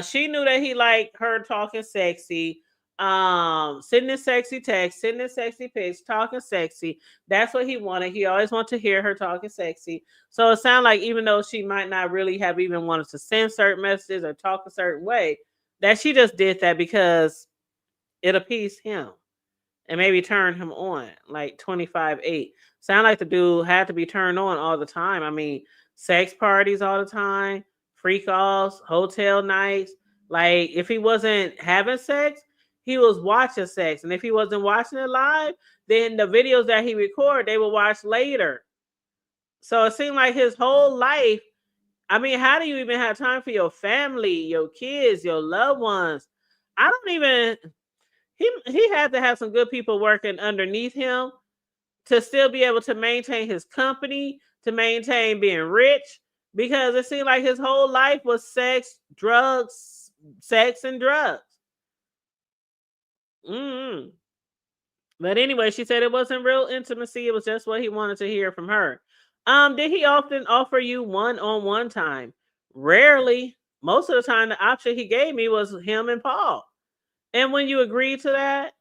She knew that he liked her talking sexy, sending sexy texts, sending sexy pics, talking sexy. That's what he wanted. He always wanted to hear her talking sexy. So it sounded like even though she might not really have even wanted to send certain messages or talk a certain way, that she just did that because it appeased him and maybe turned him on like 25/8. Sound like the dude had to be turned on all the time. I mean, sex parties all the time, freak offs, hotel nights. Like if he wasn't having sex, he was watching sex. And if he wasn't watching it live, then the videos that he recorded, they would watch later. So it seemed like his whole life. I mean, how do you even have time for your family, your kids, your loved ones? I don't even he had to have some good people working underneath him to still be able to maintain his company, to maintain being rich, because it seemed like his whole life was sex and drugs. Mm. But anyway, she said it wasn't real intimacy. It was just what he wanted to hear from her. Did he often offer you one-on-one time? Rarely. Most of the time, the option he gave me was him and Paul. And when you agreed to that,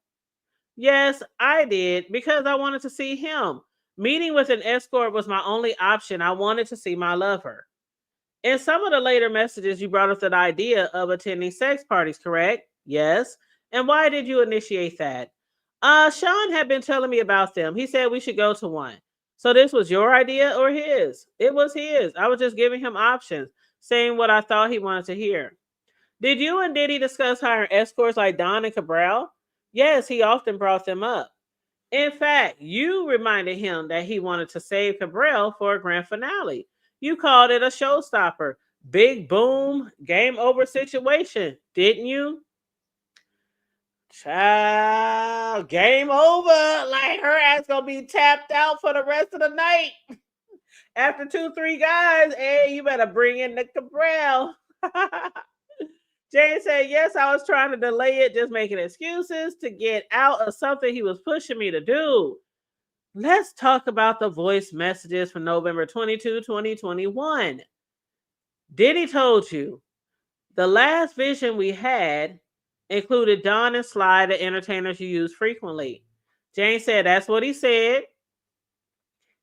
yes, I did because I wanted to see him. Meeting with an escort was my only option. I wanted to see my lover. In some of the later messages, you brought up the idea of attending sex parties, correct? Yes. And why did you initiate that? Sean had been telling me about them. He said we should go to one. So this was your idea or his? It was his. I was just giving him options, saying what I thought he wanted to hear. Did you and Diddy discuss hiring escorts like Don and Cabral? Yes, he often brought them up. In fact, you reminded him that he wanted to save Cabral for a grand finale. You called it a showstopper. Big boom, game over situation, didn't you? Child, game over. Like her ass gonna be tapped out for the rest of the night. After 2, 3 guys, hey, you better bring in the Cabral. Jane said, yes, I was trying to delay it, just making excuses to get out of something he was pushing me to do. Let's talk about the voice messages for November 22, 2021. Diddy told you the last vision we had included Don and Sly, the entertainers you use frequently. Jane said, that's what he said.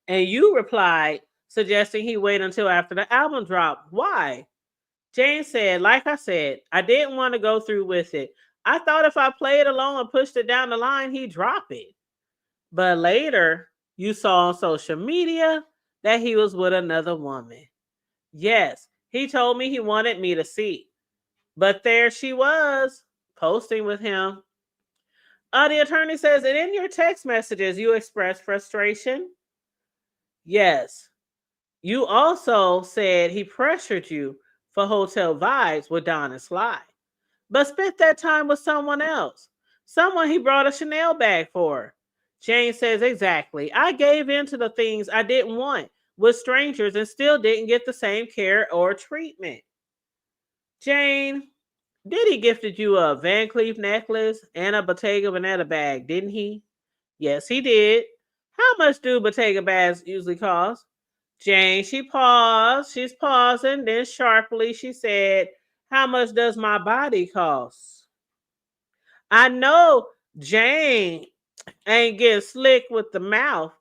And you replied, suggesting he wait until after the album dropped. Why? Jane said, like I said, I didn't want to go through with it. I thought if I played along and pushed it down the line, he'd drop it. But later, you saw on social media that he was with another woman. Yes, he told me he wanted me to see. But there she was, posting with him. The attorney says, and in your text messages, you expressed frustration. Yes. You also said he pressured you for hotel vibes with Don and Sly, but spent that time with someone else, someone he brought a Chanel bag for. Jane says, exactly. I gave in to the things I didn't want with strangers and still didn't get the same care or treatment. Jane, Diddy gifted you a Van Cleef necklace and a Bottega Veneta bag, didn't he? Yes, he did. How much do Bottega bags usually cost? Jane, she paused. She's pausing. Then sharply she said, how much does my body cost? I know, Jane. ain't getting slick with the mouth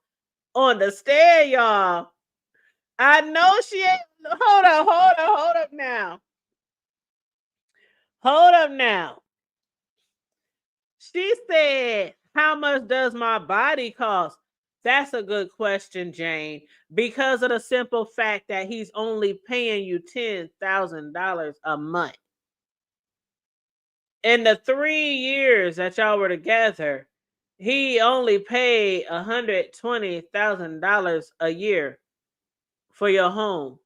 on the stand, y'all. I know she ain't. Hold up now. Hold up now. She said, how much does my body cost? That's a good question, Jane, because of the simple fact that he's only paying you $10,000 a month. In the 3 years that y'all were together, he only paid $120,000 a year for your home.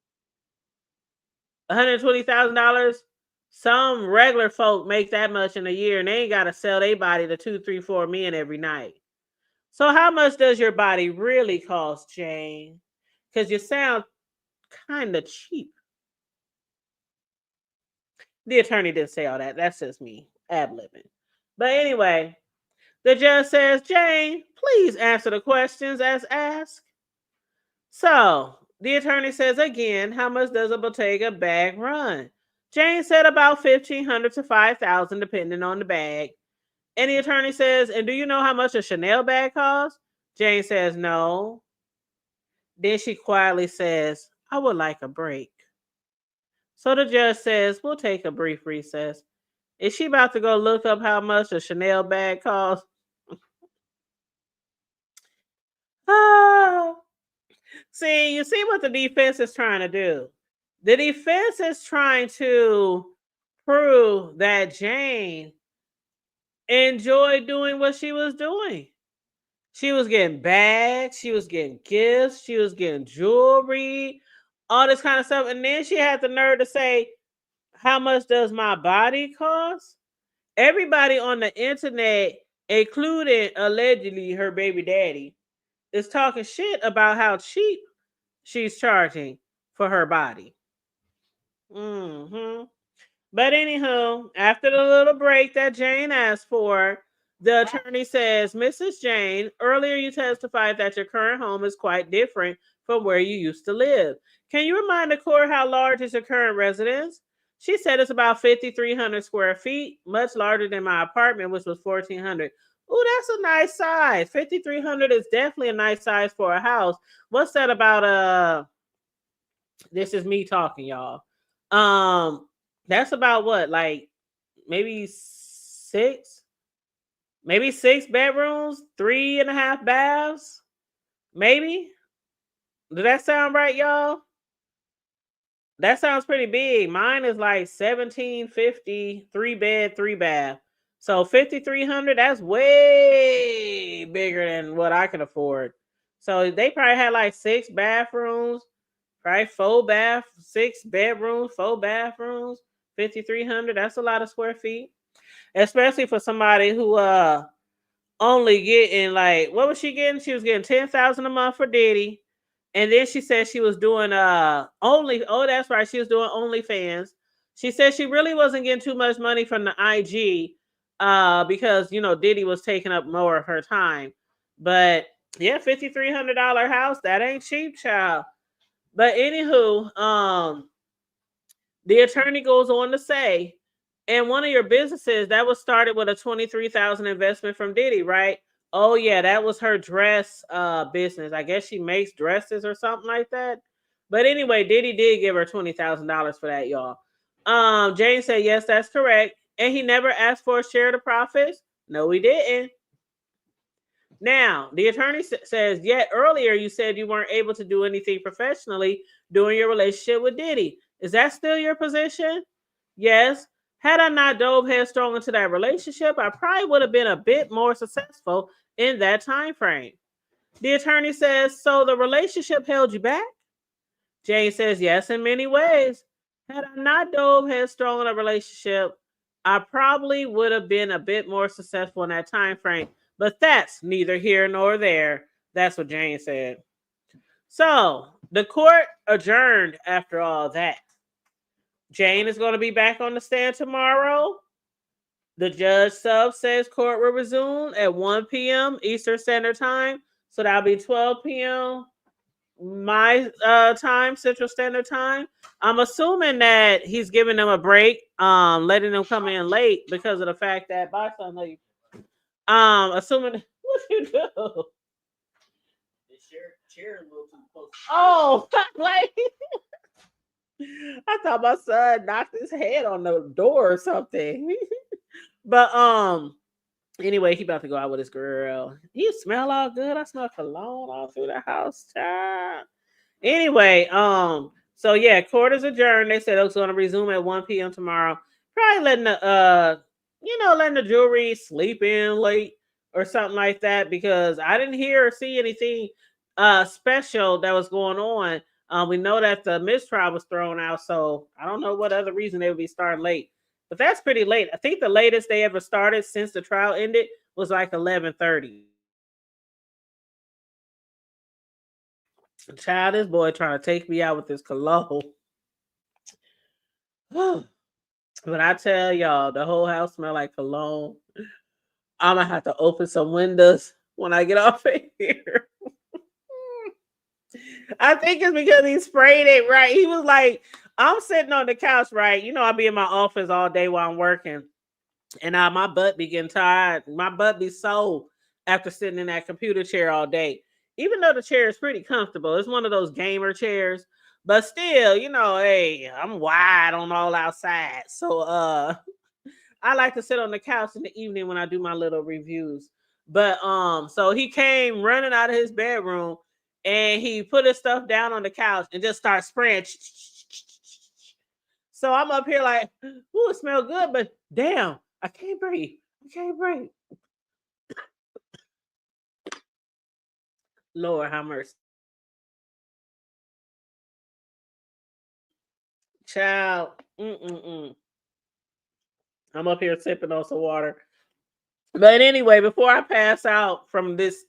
$120,000. Some regular folk make that much in a year, and they ain't got to sell their body to 2, 3, 4 men every night. So how much does your body really cost, Jane? Because you sound kind of cheap. The attorney didn't say all that. That's just me ad-libbing. But anyway, the judge says, Jane, please answer the questions as asked. So the attorney says again, how much does a Bottega bag run? Jane said about $1,500 to $5,000, depending on the bag. And the attorney says, and do you know how much a Chanel bag costs? Jane says, no. Then she quietly says, I would like a break. So the judge says, we'll take a brief recess. Is she about to go look up how much a Chanel bag costs? Oh. See, you see what the defense is trying to do. The defense is trying to prove that Jane enjoyed doing what she was doing. She was getting bags, she was getting gifts, she was getting jewelry, all this kind of stuff. And then she had the nerve to say, how much does my body cost? Everybody on the internet, including allegedly her baby daddy, is talking shit about how cheap she's charging for her body. Mm-hmm. But anywho, after the little break that Jane asked for, the attorney says, Mrs. Jane, earlier you testified that your current home is quite different from where you used to live. Can you remind the court how large is your current residence? She said it's about 5,300 square feet, much larger than my apartment, which was 1,400. Ooh, that's a nice size. 5,300 is definitely a nice size for a house. What's that about? This is me talking, y'all. That's about what, like maybe six bedrooms, 3.5 baths, maybe. Does that sound right, y'all? That sounds pretty big. Mine is like 1,750, 3 bed, 3 bath. So 5,300, that's way bigger than what I can afford. So they probably had like 6 bathrooms, probably 6 bedrooms, 4 bathrooms, 5,300. That's a lot of square feet, especially for somebody who only getting like, what was she getting? She was getting 10,000 a month for Diddy. And then she said she was doing that's right, she was doing OnlyFans. She said she really wasn't getting too much money from the IG because Diddy was taking up more of her time. But yeah, $5,300 house, that ain't cheap, child. But anywho, the attorney goes on to say, and one of your businesses that was started with a $23,000 investment from Diddy, right? Oh yeah, that was her dress business. I guess she makes dresses or something like that. But anyway, Diddy did give her $20,000 for that, y'all. Jane said yes, that's correct. And he never asked for a share of the profits. No, he didn't. Now, the attorney says, yet earlier you said you weren't able to do anything professionally during your relationship with Diddy. Is that still your position? Yes. Had I not dove headstrong into that relationship, I probably would have been a bit more successful in that time frame. The attorney says, so the relationship held you back? Jane says, yes, in many ways. Had I not dove headstrong in a relationship, I probably would have been a bit more successful in that time frame. But that's neither here nor there. That's what Jane said. So the court adjourned after all that. Jane is going to be back on the stand tomorrow. The judge sub says court will resume at 1 p.m. Eastern Standard Time. So that'll be 12 p.m. my time, Central Standard Time. I'm assuming that he's giving them a break, letting them come in late because of the fact that, bye, son, leave. Assuming, what What you do? The chair a little too close. Oh, like I thought my son knocked his head on the door or something. But anyway, he about to go out with his girl. He smell all good. I smell cologne all through the house, child. Anyway, so yeah, court is adjourned. They said it was going to resume at 1 p.m. tomorrow. Probably letting the letting the jury sleep in late or something like that, because I didn't hear or see anything special that was going on. We know that the mistrial was thrown out, so I don't know what other reason they would be starting late. But that's pretty late. I think the latest they ever started since the trial ended was like 11:30. Child, this boy trying to take me out with this cologne. But I tell y'all, the whole house smell like cologne. I'm gonna have to open some windows when I get off of here. I think it's because he sprayed it right. He was like, I'm sitting on the couch, right? You know, I'll be in my office all day while I'm working. And my butt be getting tired. My butt be sore after sitting in that computer chair all day. Even though the chair is pretty comfortable, it's one of those gamer chairs. But still, you know, hey, I'm wide on all outside. So I like to sit on the couch in the evening when I do my little reviews. But so he came running out of his bedroom and he put his stuff down on the couch and just started spraying. So I'm up here like, ooh, it smells good, but damn, I can't breathe. I can't breathe. Lord have mercy. Child. Mm-mm-mm. I'm up here sipping on some water. But anyway, before I pass out from this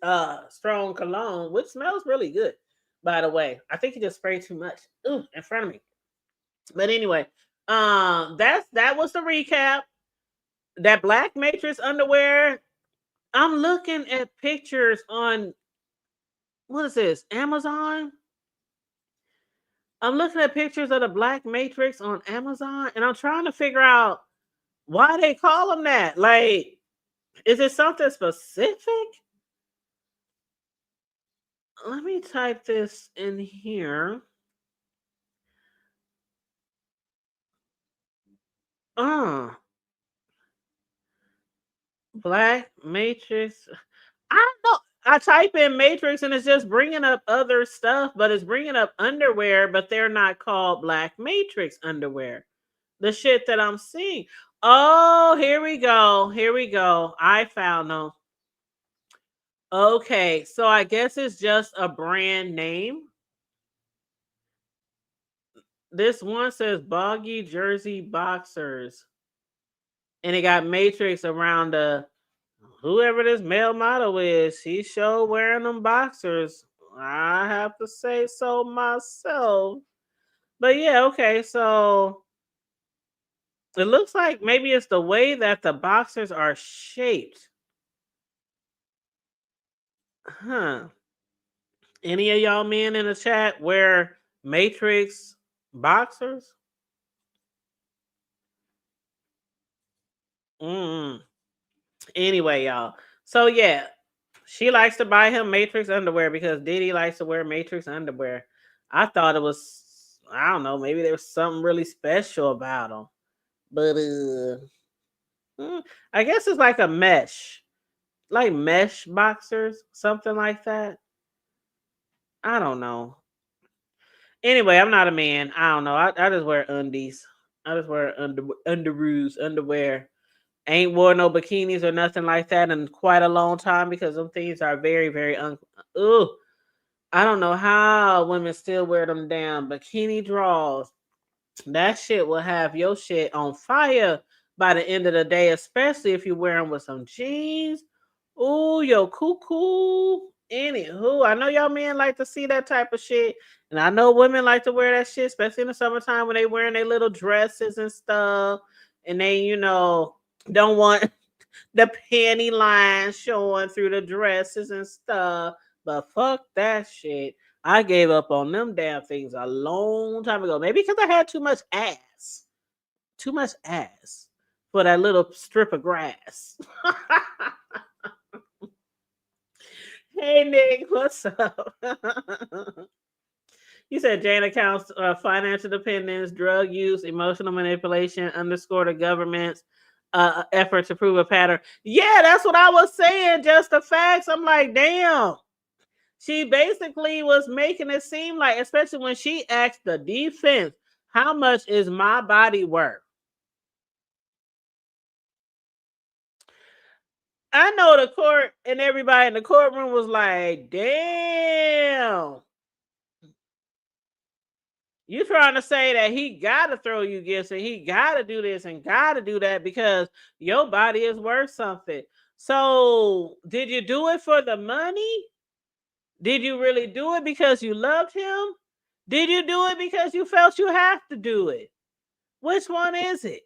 strong cologne, which smells really good, by the way. I think he just sprayed too much. Ooh, in front of me. But anyway, that was the recap. That black matrix underwear. I'm looking at pictures on, what is this? Amazon? I'm looking at pictures of the black matrix on Amazon and I'm trying to figure out why they call them that. Like, is it something specific? Let me type this in here. Uh, Black Matrix. I don't know. I type in Matrix and it's just bringing up other stuff, but it's bringing up underwear, but they're not called Black Matrix underwear. The shit that I'm seeing. Oh, here we go. Here we go. I found them. Okay, so I guess it's just a brand name. This one says Boggy Jersey Boxers. And it got Matrix around the whoever this male model is. She sure wearing them boxers. I have to say so myself. But yeah, okay, so it looks like maybe it's the way that the boxers are shaped. Huh. Any of y'all men in the chat wear Matrix boxers? Mm. Anyway, y'all. So yeah, she likes to buy him Matrix underwear because Diddy likes to wear Matrix underwear. I thought it was, I don't know, maybe there was something really special about them. But I guess it's like a mesh, like mesh boxers, something like that. I don't know. Anyway, I'm not a man. I don't know. I just wear undies. I just wear underoos, underwear. Ain't wore no bikinis or nothing like that in quite a long time because them things are very, very ooh. I don't know how women still wear them damn bikini drawers. That shit will have your shit on fire by the end of the day, especially if you wear them with some jeans. Ooh, yo, cuckoo. Anywho, I know y'all men like to see that type of shit. And I know women like to wear that shit, especially in the summertime when they wearing their little dresses and stuff. And they, don't want the panty line showing through the dresses and stuff. But fuck that shit. I gave up on them damn things a long time ago. Maybe because I had too much ass. Too much ass for that little strip of grass. Hey Nick, what's up? You said Jane accounts financial dependence, drug use, emotional manipulation underscore the government's effort to prove a pattern. Yeah, that's what I was saying. Just the facts. I'm like, damn. She basically was making it seem like, especially when she asked the defense, how much is my body worth? I know the court and everybody in the courtroom was like, damn. You trying to say that he gotta throw you gifts and he gotta do this and gotta do that because your body is worth something. So did you do it for the money? Did you really do it because you loved him? Did you do it because you felt you have to do it? Which one is it?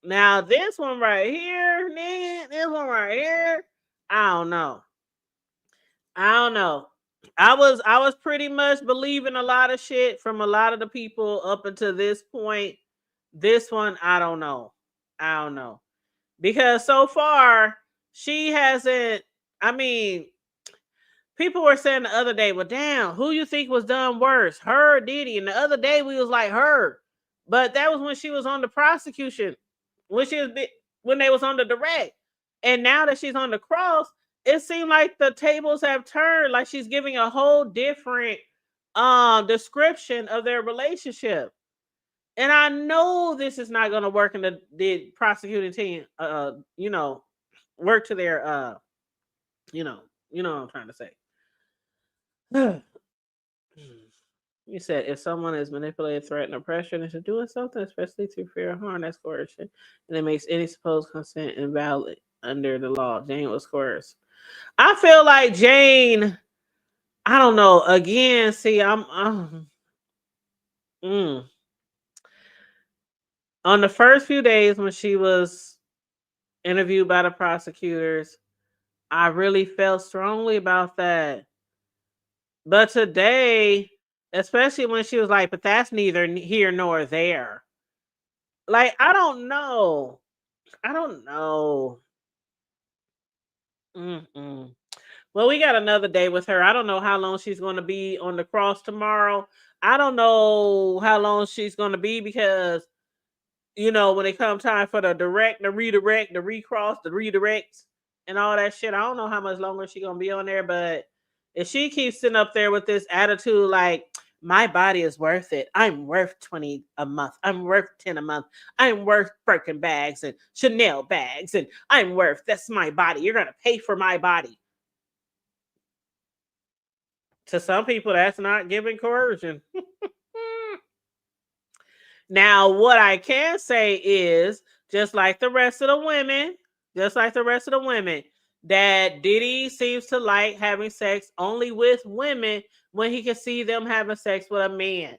Now this one right here, nigga, this one right here, I don't know. I don't know. I was pretty much believing a lot of shit from a lot of the people up until this point. This one, I don't know. I don't know. Because so far, she hasn't. I mean, people were saying the other day, well, damn, who you think was done worse? Her or Diddy? And the other day we was like her. But that was when she was on the prosecution. When she was when they was on the direct. And now that she's on the cross, it seemed like the tables have turned. Like she's giving a whole different description of their relationship. And I know this is not gonna work in the prosecuting team work to their you know, you know what I'm trying to say. You said if someone is manipulated, threatened, or pressured into doing something, especially to fear or harm, that's coercion, and it makes any supposed consent invalid under the law. Jane was coerced. I feel like Jane. I don't know. Again, see, I'm mm. On the first few days when she was interviewed by the prosecutors. I really felt strongly about that. But today, especially when she was like, but that's neither here nor there. Like, I don't know. I don't know. Mm-mm. Well, we got another day with her. I don't know how long she's going to be on the cross tomorrow. I don't know how long she's going to be because, when it comes time for the direct, the redirect, the recross, the redirects, and all that shit, I don't know how much longer she's going to be on there. But if she keeps sitting up there with this attitude like, my body is worth it. I'm worth 20 a month. I'm worth 10 a month. I'm worth Birkin bags and Chanel bags. And that's my body. You're going to pay for my body. To some people, that's not giving coercion. Now, what I can say is, just like the rest of the women, that Diddy seems to like having sex only with women when he can see them having sex with a man.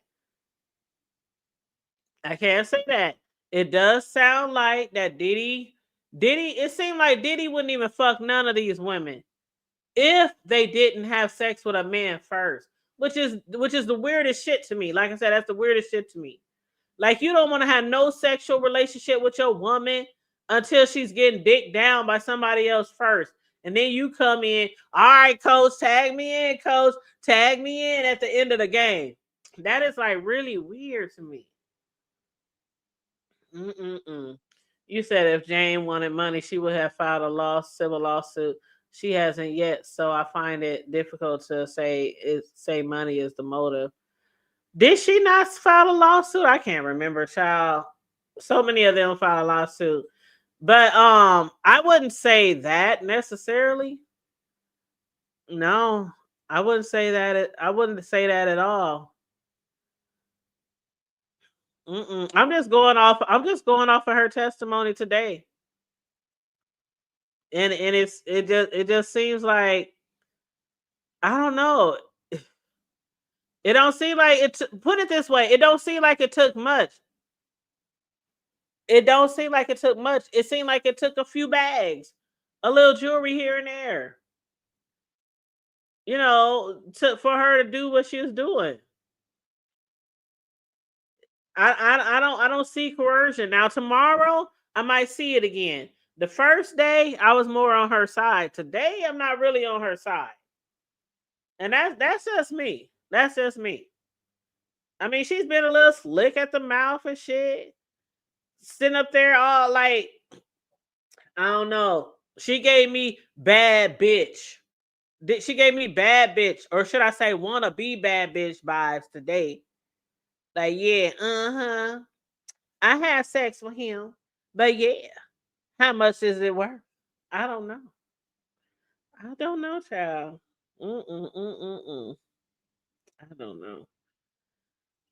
I can't say that. It does sound like that it seemed like Diddy wouldn't even fuck none of these women if they didn't have sex with a man first, which is the weirdest shit to me. Like I said, that's the weirdest shit to me. Like you don't want to have no sexual relationship with your woman until she's getting dicked down by somebody else first. And then you come in, all right, coach, tag me in, coach, tag me in at the end of the game. That is like really weird to me. Mm-mm-mm. You said if Jane wanted money, she would have filed a civil lawsuit. She hasn't yet, so I find it difficult to say money is the motive. Did she not file a lawsuit? I can't remember, child. So many of them file a lawsuit. But I wouldn't say that necessarily. No. I wouldn't say that I wouldn't say that at all. Mm-mm. I'm just going off of her testimony today. And it just seems like I don't know. It don't seem like put it this way, it don't seem like it took much. It don't seem like it took much. It seemed like it took a few bags, a little jewelry here and there, for her to do what she was doing. I don't see coercion. Now tomorrow I might see it again. The first day I was more on her side. Today I'm not really on her side. And that's just me. That's just me. I mean, she's been a little slick at the mouth and shit. Sitting up there all like, I don't know. She gave me bad bitch. She gave me bad bitch, or should I say wanna be bad bitch vibes today. Like, yeah, uh-huh. I had sex with him. But yeah, how much is it worth? I don't know. I don't know, child. Mm-mm. I don't know.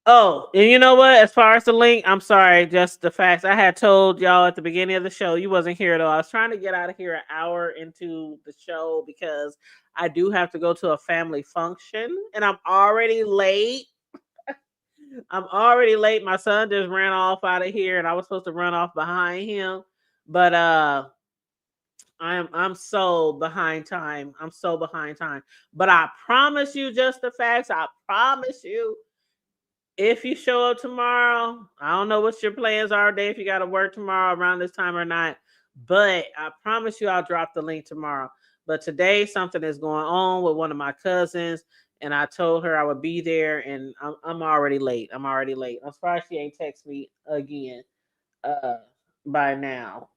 Oh, and you know what? As far as the link, I'm sorry, just the facts. I had told y'all at the beginning of the show, you wasn't here though. I was trying to get out of here an hour into the show because I do have to go to a family function and I'm already late. I'm already late. My son just ran off out of here and I was supposed to run off behind him. But I'm so behind time. I'm so behind time. But I promise you just the facts. I promise you, if you show up tomorrow, I don't know what your plans are today, if you got to work tomorrow around this time or not, but I promise you I'll drop the link tomorrow. But today something is going on with one of my cousins, and I told her I would be there, and I'm already late. I'm already late. I'm surprised she ain't text me again uh, by now.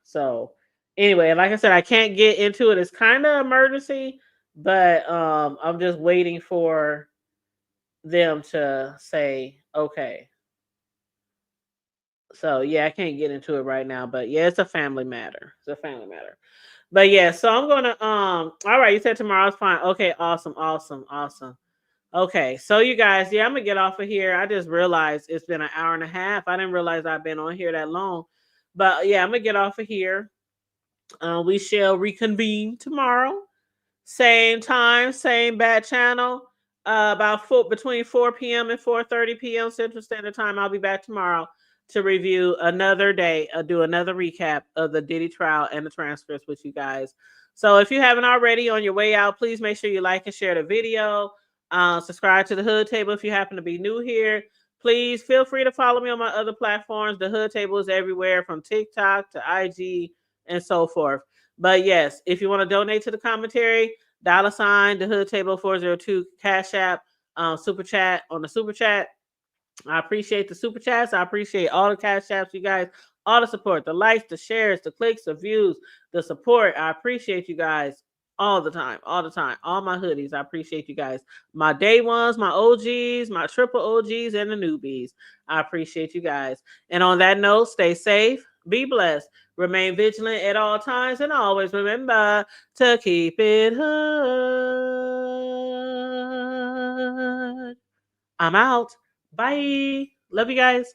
So anyway, like I said, I can't get into it. It's kind of emergency, but I'm just waiting for them to say okay. So yeah, I can't get into it right now, but yeah, it's a family matter. It's a family matter. But yeah, so I'm gonna all right, you said tomorrow's fine. Okay, awesome. Okay, so you guys, yeah, I'm gonna get off of here. I just realized it's been an hour and a half. I didn't realize I've been on here that long. But yeah, I'm gonna get off of here. We shall reconvene tomorrow. Same time, same bad channel. About between 4 p.m. and 4:30 p.m. Central Standard Time. I'll be back tomorrow to review another day, do another recap of the Diddy trial and the transcripts with you guys. So if you haven't already, on your way out, please make sure you like and share the video. Subscribe to the Hood Table if you happen to be new here. Please feel free to follow me on my other platforms. The Hood Table is everywhere from TikTok to IG and so forth. But yes, if you want to donate to the commentary, $ the Hood Table 402 Cash App, Super Chat on the Super Chat. I appreciate the Super Chats. I appreciate all the Cash Apps, you guys, all the support, the likes, the shares, the clicks, the views, the support. I appreciate you guys all the time, all my hoodies. I appreciate you guys. My day ones, my OGs, my triple OGs, and the newbies. I appreciate you guys. And on that note, stay safe, be blessed, remain vigilant at all times, and always remember to keep it hood. I'm out. Bye. Love you guys.